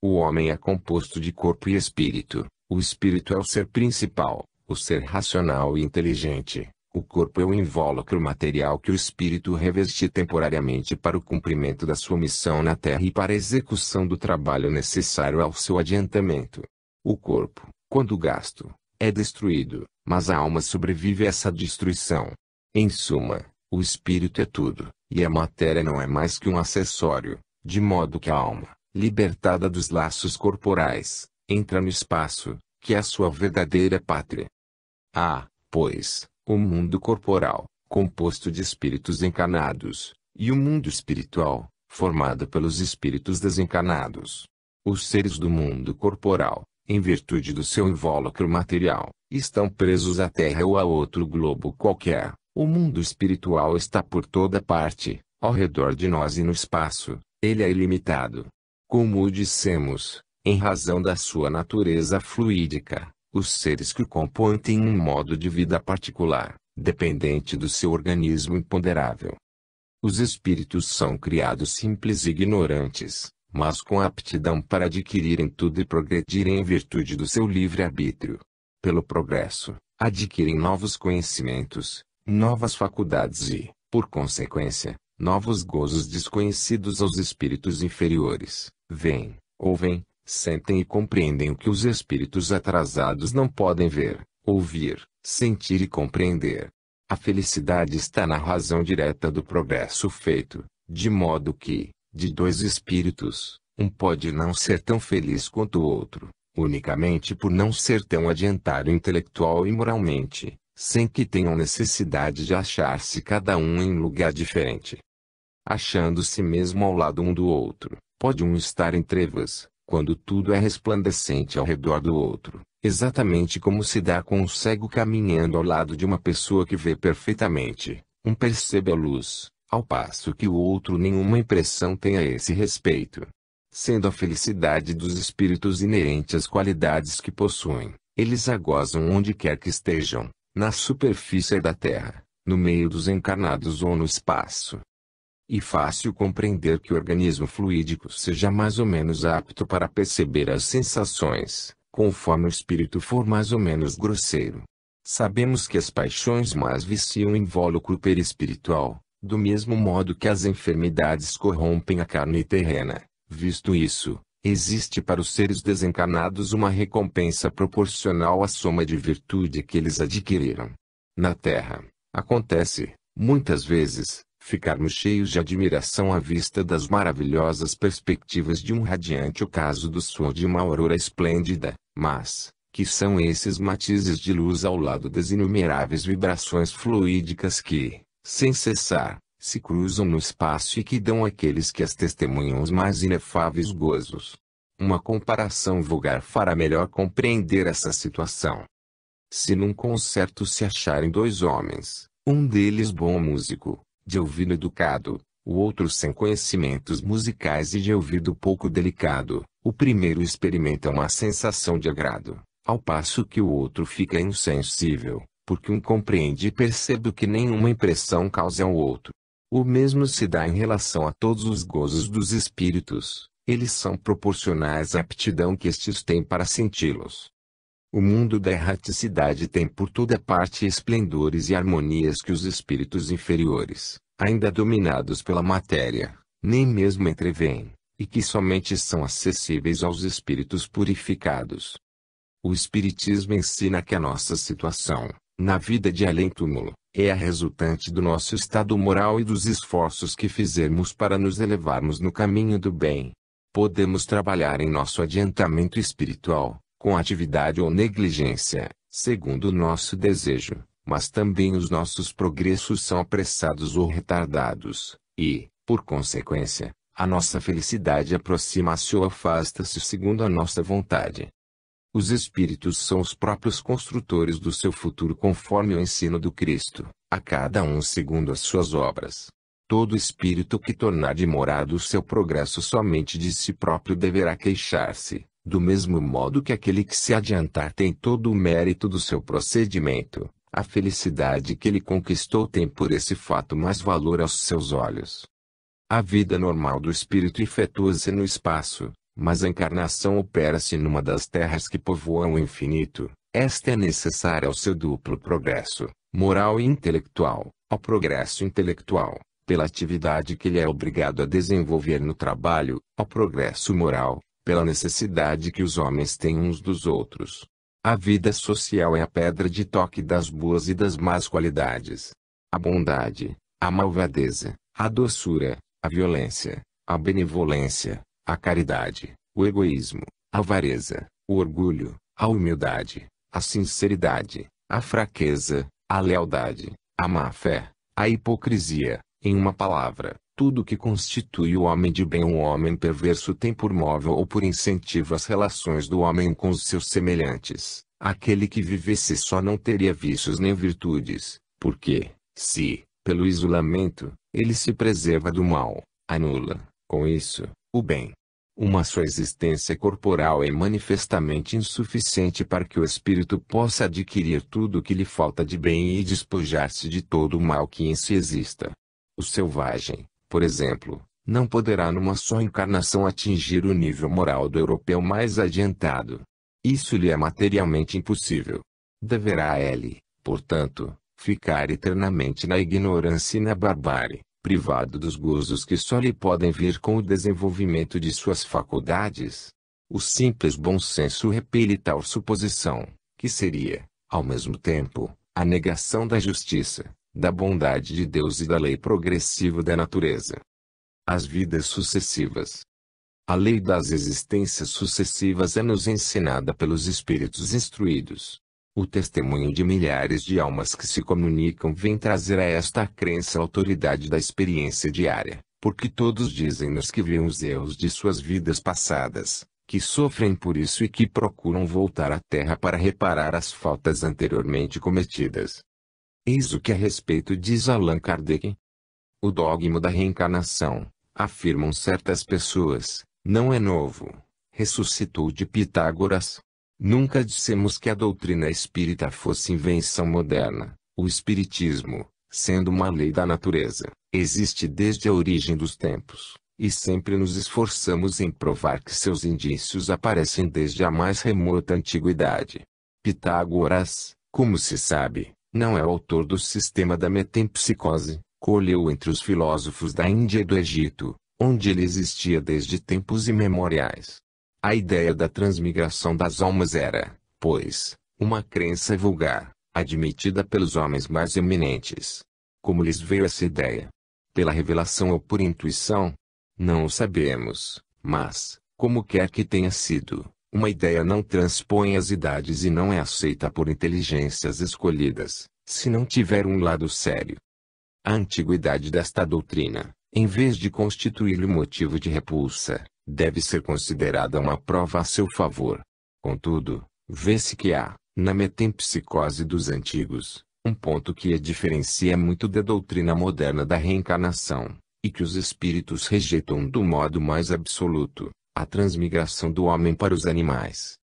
O homem é composto de corpo e espírito. O espírito é o ser principal, o ser racional e inteligente. O corpo é o invólucro material que o espírito reveste temporariamente para o cumprimento da sua missão na Terra e para a execução do trabalho necessário ao seu adiantamento. O corpo, quando gasto, é destruído, mas a alma sobrevive a essa destruição. Em suma, o espírito é tudo, e a matéria não é mais que um acessório, de modo que a alma, libertada dos laços corporais, entra no espaço, que é a sua verdadeira pátria. Há, pois, o mundo corporal, composto de espíritos encarnados, e o mundo espiritual, formado pelos espíritos desencarnados. Os seres do mundo corporal, em virtude do seu invólucro material, estão presos à Terra ou a outro globo qualquer. O mundo espiritual está por toda parte, ao redor de nós e no espaço. Ele é ilimitado. Como o dissemos, em razão da sua natureza fluídica, os seres que o compõem têm um modo de vida particular, dependente do seu organismo imponderável. Os espíritos são criados simples e ignorantes, mas com aptidão para adquirirem tudo e progredirem em virtude do seu livre-arbítrio. Pelo progresso, adquirem novos conhecimentos, novas faculdades e, por consequência, novos gozos desconhecidos aos espíritos inferiores. Veem, ouvem, sentem e compreendem o que os espíritos atrasados não podem ver, ouvir, sentir e compreender. A felicidade está na razão direta do progresso feito, de modo que, de dois espíritos, um pode não ser tão feliz quanto o outro, unicamente por não ser tão adiantado intelectual e moralmente, sem que tenham necessidade de achar-se cada um em lugar diferente. Achando-se mesmo ao lado um do outro, pode um estar em trevas, quando tudo é resplandecente ao redor do outro, exatamente como se dá com um cego caminhando ao lado de uma pessoa que vê perfeitamente, um percebe a luz, ao passo que o outro nenhuma impressão tem a esse respeito. Sendo a felicidade dos espíritos inerente às qualidades que possuem, eles a gozam onde quer que estejam, na superfície da terra, no meio dos encarnados ou no espaço. E fácil compreender que o organismo fluídico seja mais ou menos apto para perceber as sensações, conforme o espírito for mais ou menos grosseiro. Sabemos que as paixões mais viciam o invólucro perispiritual, do mesmo modo que as enfermidades corrompem a carne terrena. Visto isso, existe para os seres desencarnados uma recompensa proporcional à soma de virtude que eles adquiriram. Na Terra, acontece, muitas vezes, ficarmos cheios de admiração à vista das maravilhosas perspectivas de um radiante ocaso do sol de uma aurora esplêndida, mas, que são esses matizes de luz ao lado das inumeráveis vibrações fluídicas que, sem cessar, se cruzam no espaço e que dão àqueles que as testemunham os mais inefáveis gozos. Uma comparação vulgar fará melhor compreender essa situação. Se num concerto se acharem dois homens, um deles bom músico, de ouvido educado, o outro sem conhecimentos musicais e de ouvido pouco delicado, o primeiro experimenta uma sensação de agrado, ao passo que o outro fica insensível, porque um compreende e percebe o que nenhuma impressão causa ao outro. O mesmo se dá em relação a todos os gozos dos espíritos, eles são proporcionais à aptidão que estes têm para senti-los. O mundo da erraticidade tem por toda parte esplendores e harmonias que os espíritos inferiores, ainda dominados pela matéria, nem mesmo entreveem, e que somente são acessíveis aos espíritos purificados. O Espiritismo ensina que a nossa situação, na vida de além-túmulo, é a resultante do nosso estado moral e dos esforços que fizermos para nos elevarmos no caminho do bem. Podemos trabalhar em nosso adiantamento espiritual, com atividade ou negligência, segundo o nosso desejo, mas também os nossos progressos são apressados ou retardados, e, por consequência, a nossa felicidade aproxima-se ou afasta-se segundo a nossa vontade. Os espíritos são os próprios construtores do seu futuro conforme o ensino do Cristo, a cada um segundo as suas obras. Todo espírito que tornar de morada o seu progresso somente de si próprio deverá queixar-se, do mesmo modo que aquele que se adiantar tem todo o mérito do seu procedimento. A felicidade que ele conquistou tem por esse fato mais valor aos seus olhos. A vida normal do espírito efetua-se no espaço, mas a encarnação opera-se numa das terras que povoam o infinito. Esta é necessária ao seu duplo progresso, moral e intelectual. Ao progresso intelectual, pela atividade que ele é obrigado a desenvolver no trabalho; ao progresso moral, pela necessidade que os homens têm uns dos outros. A vida social é a pedra de toque das boas e das más qualidades. A bondade, a malvadeza, a doçura, a violência, a benevolência, a caridade, o egoísmo, a avareza, o orgulho, a humildade, a sinceridade, a fraqueza, a lealdade, a má-fé, a hipocrisia, em uma palavra, tudo que constitui o homem de bem. Um homem perverso tem por móvel ou por incentivo as relações do homem com os seus semelhantes. Aquele que vivesse só não teria vícios nem virtudes, porque, se, pelo isolamento, ele se preserva do mal, anula, com isso, o bem. Uma só existência corporal é manifestamente insuficiente para que o espírito possa adquirir tudo o que lhe falta de bem e despojar-se de todo o mal que em si exista. O selvagem, por exemplo, não poderá numa só encarnação atingir o nível moral do europeu mais adiantado. Isso lhe é materialmente impossível. Deverá ele, portanto, ficar eternamente na ignorância e na barbárie, privado dos gozos que só lhe podem vir com o desenvolvimento de suas faculdades. O simples bom senso repele tal suposição, que seria, ao mesmo tempo, a negação da justiça, da bondade de Deus e da lei progressiva da natureza. As vidas sucessivas. A lei das existências sucessivas é nos ensinada pelos espíritos instruídos. O testemunho de milhares de almas que se comunicam vem trazer a esta crença a autoridade da experiência diária, porque todos dizem-nos que veem os erros de suas vidas passadas, que sofrem por isso e que procuram voltar à Terra para reparar as faltas anteriormente cometidas. Eis o que a respeito diz Allan Kardec. O dogma da reencarnação, afirmam certas pessoas, não é novo. Ressuscitou de Pitágoras. Nunca dissemos que a doutrina espírita fosse invenção moderna. O espiritismo, sendo uma lei da natureza, existe desde a origem dos tempos, e sempre nos esforçamos em provar que seus indícios aparecem desde a mais remota antiguidade. Pitágoras, como se sabe, não é o autor do sistema da metempsicose, colheu entre os filósofos da Índia e do Egito, onde ele existia desde tempos imemoriais. A ideia da transmigração das almas era, pois, uma crença vulgar, admitida pelos homens mais eminentes. Como lhes veio essa ideia? Pela revelação ou por intuição? Não o sabemos, mas, como quer que tenha sido, uma ideia não transpõe as idades e não é aceita por inteligências escolhidas, se não tiver um lado sério. A antiguidade desta doutrina, em vez de constituir-lhe motivo de repulsa, deve ser considerada uma prova a seu favor. Contudo, vê-se que há, na metempsicose dos antigos, um ponto que a diferencia muito da doutrina moderna da reencarnação, e que os espíritos rejeitam do modo mais absoluto, a transmigração do homem para os animais.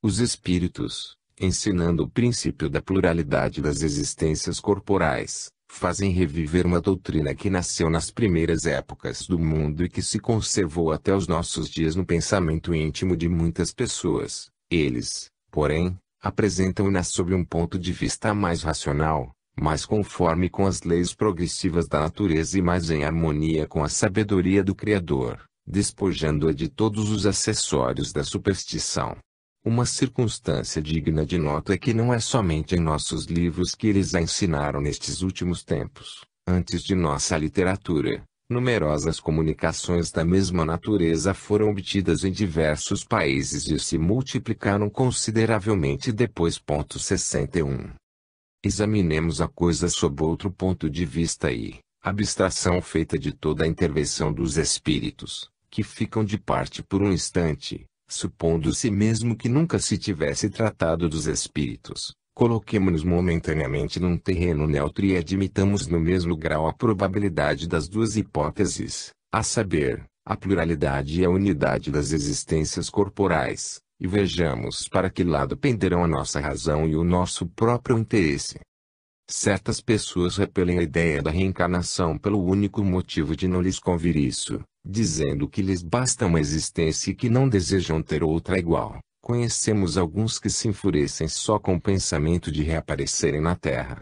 Os espíritos, ensinando o princípio da pluralidade das existências corporais, fazem reviver uma doutrina que nasceu nas primeiras épocas do mundo e que se conservou até os nossos dias no pensamento íntimo de muitas pessoas. Eles, porém, apresentam-na sob um ponto de vista mais racional, mais conforme com as leis progressivas da natureza e mais em harmonia com a sabedoria do Criador, despojando-a de todos os acessórios da superstição. Uma circunstância digna de nota é que não é somente em nossos livros que eles a ensinaram nestes últimos tempos. Antes de nossa literatura, numerosas comunicações da mesma natureza foram obtidas em diversos países e se multiplicaram consideravelmente depois. 61. Examinemos a coisa sob outro ponto de vista e, abstração feita de toda a intervenção dos espíritos, que ficam de parte por um instante, supondo-se mesmo que nunca se tivesse tratado dos espíritos, coloquemo-nos momentaneamente num terreno neutro e admitamos no mesmo grau a probabilidade das duas hipóteses, a saber, a pluralidade e a unidade das existências corporais, e vejamos para que lado penderão a nossa razão e o nosso próprio interesse. Certas pessoas repelem a ideia da reencarnação pelo único motivo de não lhes convir isso, dizendo que lhes basta uma existência e que não desejam ter outra igual. Conhecemos alguns que se enfurecem só com o pensamento de reaparecerem na Terra.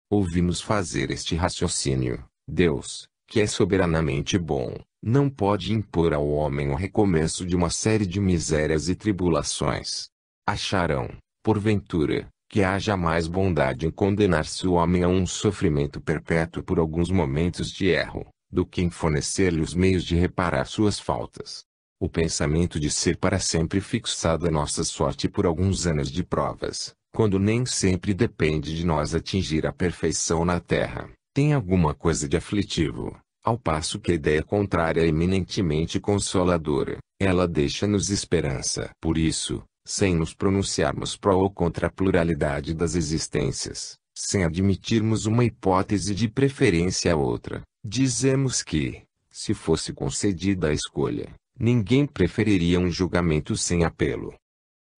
Ouvimos fazer este raciocínio: Deus, que é soberanamente bom, não pode impor ao homem o recomeço de uma série de misérias e tribulações. Acharão, porventura, que haja mais bondade em condenar-se o homem a um sofrimento perpétuo por alguns momentos de erro, do que em fornecer-lhe os meios de reparar suas faltas. O pensamento de ser para sempre fixado a nossa sorte por alguns anos de provas, quando nem sempre depende de nós atingir a perfeição na terra, tem alguma coisa de aflitivo, ao passo que a ideia contrária é eminentemente consoladora, ela deixa-nos esperança. Por isso, sem nos pronunciarmos pró ou contra a pluralidade das existências, sem admitirmos uma hipótese de preferência a outra, dizemos que, se fosse concedida a escolha, ninguém preferiria um julgamento sem apelo.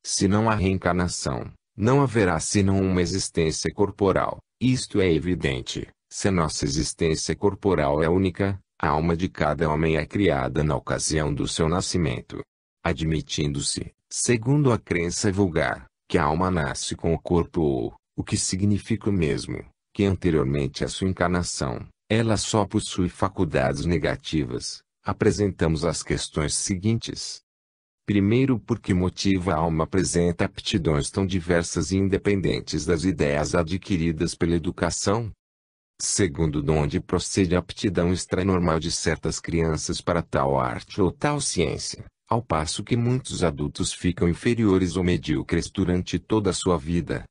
Se não há reencarnação, não haverá senão uma existência corporal. Isto é evidente. Se nossa existência corporal é única, a alma de cada homem é criada na ocasião do seu nascimento. Admitindo-se, segundo a crença vulgar, que a alma nasce com o corpo ou, o que significa o mesmo, que anteriormente à sua encarnação, ela só possui faculdades negativas, apresentamos as questões seguintes. Primeiro, por que motivo a alma apresenta aptidões tão diversas e independentes das ideias adquiridas pela educação? Segundo, de onde procede a aptidão extranormal de certas crianças para tal arte ou tal ciência, ao passo que muitos adultos ficam inferiores ou medíocres durante toda a sua vida?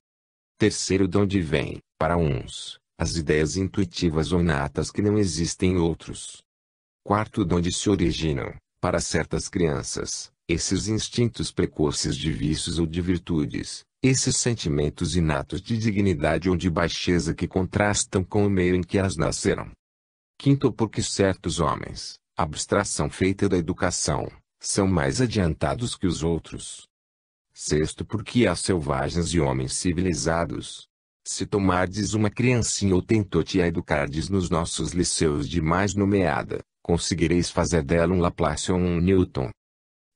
Terceiro, de onde vêm, para uns, as ideias intuitivas ou inatas que não existem em outros? Quarto, de onde se originam, para certas crianças, esses instintos precoces de vícios ou de virtudes, esses sentimentos inatos de dignidade ou de baixeza que contrastam com o meio em que elas nasceram? Quinto, porque certos homens, abstração feita da educação, são mais adiantados que os outros? Sexto, porque há selvagens e homens civilizados. Se tomardes uma criancinha ou tentou-te a educardes nos nossos liceus de mais nomeada, conseguireis fazer dela um Laplace ou um Newton.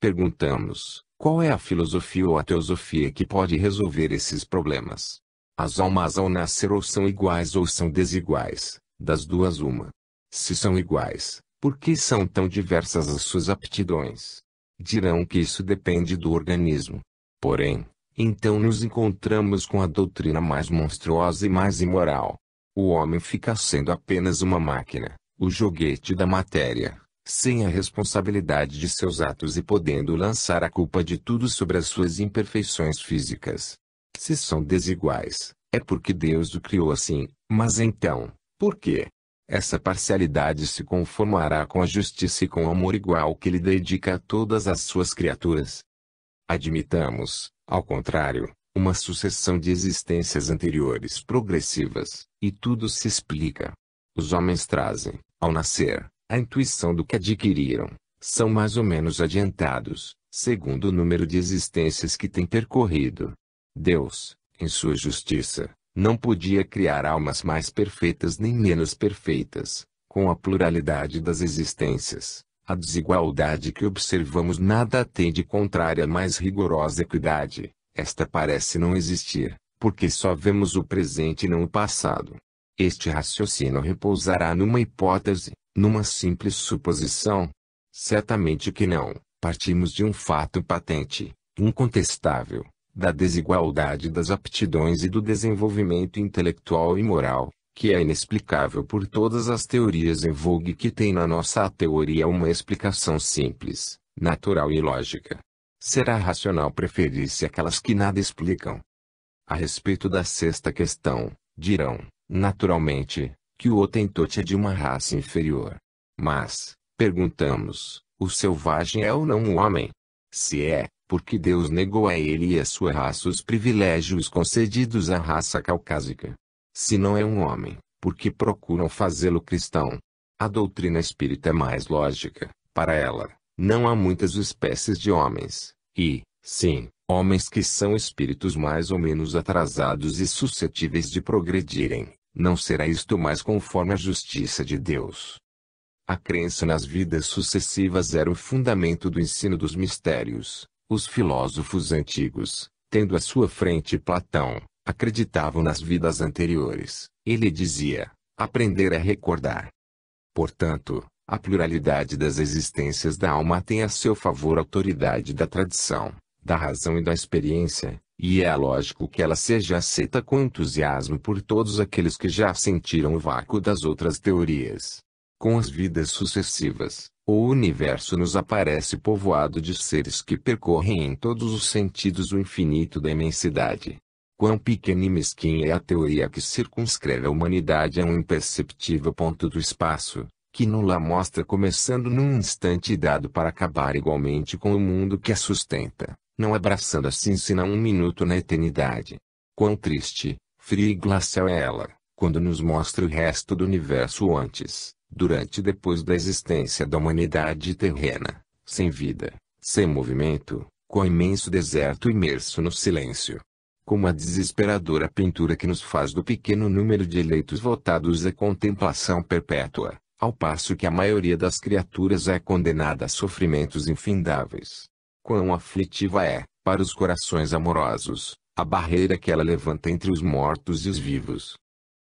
Perguntamos, qual é a filosofia ou a teosofia que pode resolver esses problemas? As almas ao nascer ou são iguais ou são desiguais, das duas uma. Se são iguais, por que são tão diversas as suas aptidões? Dirão que isso depende do organismo. Porém, então nos encontramos com a doutrina mais monstruosa e mais imoral. O homem fica sendo apenas uma máquina, o joguete da matéria, sem a responsabilidade de seus atos e podendo lançar a culpa de tudo sobre as suas imperfeições físicas. Se são desiguais, é porque Deus o criou assim, mas então, por quê? Essa parcialidade se conformará com a justiça e com o amor igual que ele dedica a todas as suas criaturas. Admitamos, ao contrário, uma sucessão de existências anteriores progressivas, e tudo se explica. Os homens trazem, ao nascer, a intuição do que adquiriram, são mais ou menos adiantados, segundo o número de existências que têm percorrido. Deus, em sua justiça, não podia criar almas mais perfeitas nem menos perfeitas, com a pluralidade das existências. A desigualdade que observamos nada tem de contrária à mais rigorosa equidade. Esta parece não existir, porque só vemos o presente e não o passado. Este raciocínio repousará numa hipótese, numa simples suposição? Certamente que não. Partimos de um fato patente, incontestável, da desigualdade das aptidões e do desenvolvimento intelectual e moral, que é inexplicável por todas as teorias em vogue que tem na nossa teoria uma explicação simples, natural e lógica. Será racional preferir-se aquelas que nada explicam? A respeito da sexta questão, dirão, naturalmente, que o Hottentot é de uma raça inferior. Mas, perguntamos, o selvagem é ou não um homem? Se é, porque Deus negou a ele e à sua raça os privilégios concedidos à raça caucásica? Se não é um homem, por que procuram fazê-lo cristão? A doutrina espírita é mais lógica. Para ela, não há muitas espécies de homens, e, sim, homens que são espíritos mais ou menos atrasados e suscetíveis de progredirem. Não será isto mais conforme a justiça de Deus? A crença nas vidas sucessivas era o fundamento do ensino dos mistérios. Os filósofos antigos, tendo à sua frente Platão, acreditavam nas vidas anteriores. Ele dizia: aprender é recordar. Portanto, a pluralidade das existências da alma tem a seu favor a autoridade da tradição, da razão e da experiência, e é lógico que ela seja aceita com entusiasmo por todos aqueles que já sentiram o vácuo das outras teorias. Com as vidas sucessivas, o universo nos aparece povoado de seres que percorrem em todos os sentidos o infinito da imensidade. Quão pequena e mesquinha é a teoria que circunscreve a humanidade a um imperceptível ponto do espaço, que nula mostra começando num instante dado para acabar igualmente com o mundo que a sustenta, não abraçando assim senão um minuto na eternidade. Quão triste, fria e glacial é ela, quando nos mostra o resto do universo antes, durante e depois da existência da humanidade terrena, sem vida, sem movimento, com o imenso deserto imerso no silêncio. Como a desesperadora pintura que nos faz do pequeno número de eleitos votados à contemplação perpétua, ao passo que a maioria das criaturas é condenada a sofrimentos infindáveis. Quão aflitiva é, para os corações amorosos, a barreira que ela levanta entre os mortos e os vivos.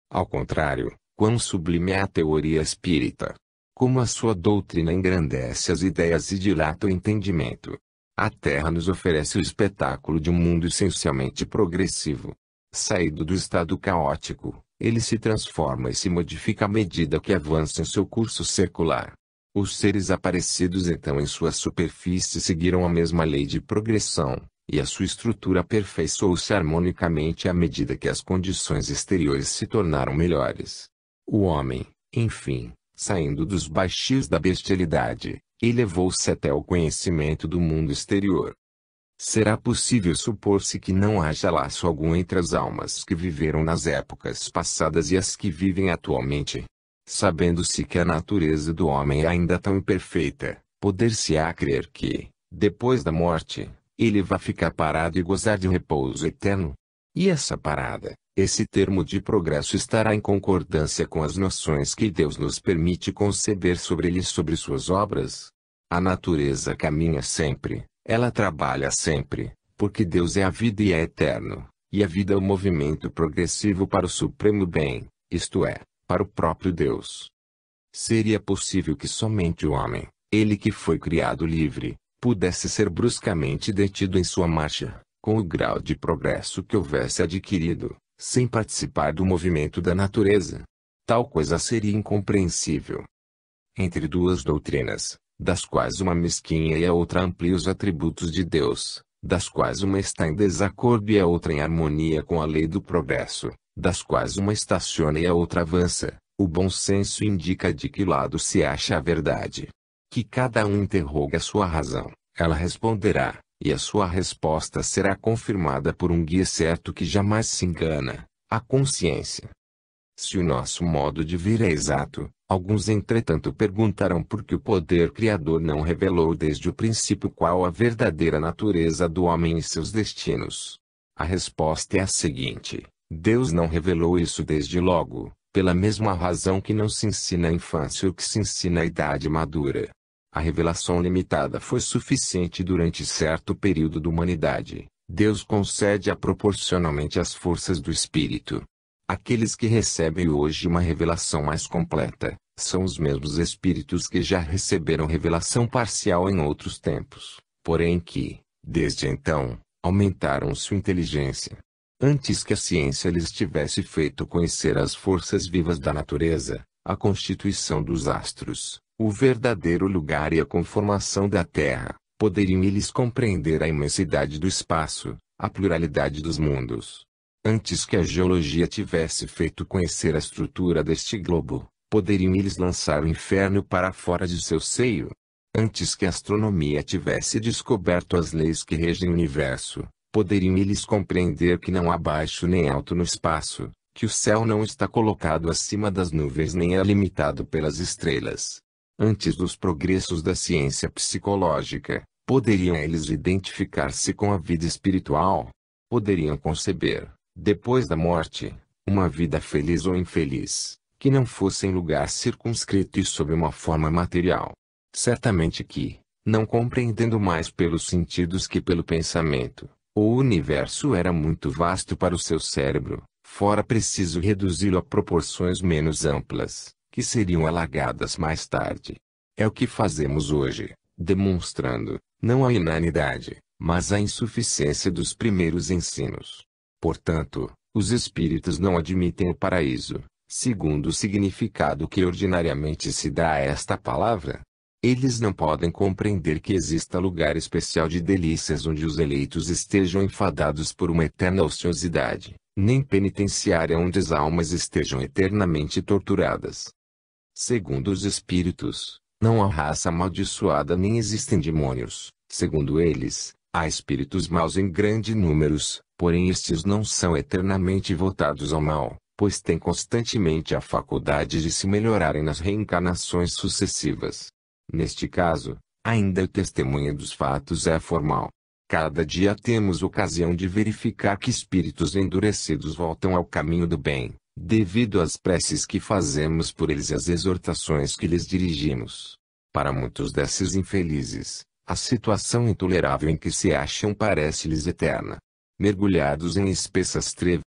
Ao contrário, quão sublime é a teoria espírita! Como a sua doutrina engrandece as ideias e dilata o entendimento. A Terra nos oferece o espetáculo de um mundo essencialmente progressivo. Saído do estado caótico, ele se transforma e se modifica à medida que avança em seu curso circular. Os seres aparecidos então em sua superfície seguiram a mesma lei de progressão, e a sua estrutura aperfeiçoou-se harmonicamente à medida que as condições exteriores se tornaram melhores. O homem, enfim, saindo dos baixios da bestialidade, elevou-se até o conhecimento do mundo exterior. Será possível supor-se que não haja laço algum entre as almas que viveram nas épocas passadas e as que vivem atualmente? Sabendo-se que a natureza do homem é ainda tão imperfeita, poder-se-á crer que, depois da morte, ele vai ficar parado e gozar de repouso eterno? E essa parada, esse termo de progresso estará em concordância com as noções que Deus nos permite conceber sobre ele e sobre suas obras? A natureza caminha sempre, ela trabalha sempre, porque Deus é a vida e é eterno, e a vida é o movimento progressivo para o supremo bem, isto é, para o próprio Deus. Seria possível que somente o homem, ele que foi criado livre, pudesse ser bruscamente detido em sua marcha, com o grau de progresso que houvesse adquirido, sem participar do movimento da natureza? Tal coisa seria incompreensível. Entre duas doutrinas, das quais uma mesquinha e a outra amplia os atributos de Deus, das quais uma está em desacordo e a outra em harmonia com a lei do progresso, das quais uma estaciona e a outra avança, o bom senso indica de que lado se acha a verdade. Que cada um interroga a sua razão, ela responderá, e a sua resposta será confirmada por um guia certo que jamais se engana, a consciência. Se o nosso modo de ver é exato, alguns entretanto perguntarão por que o poder criador não revelou desde o princípio qual a verdadeira natureza do homem e seus destinos. A resposta é a seguinte: Deus não revelou isso desde logo, pela mesma razão que não se ensina à infância o que se ensina à idade madura. A revelação limitada foi suficiente durante certo período da humanidade. Deus concede-a proporcionalmente às forças do espírito. Aqueles que recebem hoje uma revelação mais completa, são os mesmos espíritos que já receberam revelação parcial em outros tempos, porém que, desde então, aumentaram sua inteligência. Antes que a ciência lhes tivesse feito conhecer as forças vivas da natureza, a constituição dos astros, o verdadeiro lugar e a conformação da Terra, poderiam eles compreender a imensidade do espaço, a pluralidade dos mundos. Antes que a geologia tivesse feito conhecer a estrutura deste globo, poderiam eles lançar o inferno para fora de seu seio. Antes que a astronomia tivesse descoberto as leis que regem o universo, poderiam eles compreender que não há baixo nem alto no espaço, que o céu não está colocado acima das nuvens nem é limitado pelas estrelas. Antes dos progressos da ciência psicológica, poderiam eles identificar-se com a vida espiritual? Poderiam conceber, depois da morte, uma vida feliz ou infeliz, que não fosse em lugar circunscrito e sob uma forma material? Certamente que, não compreendendo mais pelos sentidos que pelo pensamento, o universo era muito vasto para o seu cérebro, fora preciso reduzi-lo a proporções menos amplas, que seriam alargadas mais tarde. É o que fazemos hoje, demonstrando, não a inanidade, mas a insuficiência dos primeiros ensinos. Portanto, os espíritos não admitem o paraíso, segundo o significado que ordinariamente se dá a esta palavra. Eles não podem compreender que exista lugar especial de delícias onde os eleitos estejam enfadados por uma eterna ociosidade, nem penitenciária onde as almas estejam eternamente torturadas. Segundo os espíritos, não há raça amaldiçoada nem existem demônios. Segundo eles, há espíritos maus em grandes números, porém estes não são eternamente voltados ao mal, pois têm constantemente a faculdade de se melhorarem nas reencarnações sucessivas. Neste caso, Ainda o testemunho dos fatos é formal. Cada dia temos ocasião de verificar que espíritos endurecidos voltam ao caminho do bem, devido às preces que fazemos por eles e às exortações que lhes dirigimos. Para muitos desses infelizes, a situação intolerável em que se acham parece-lhes eterna. Mergulhados em espessas trevas,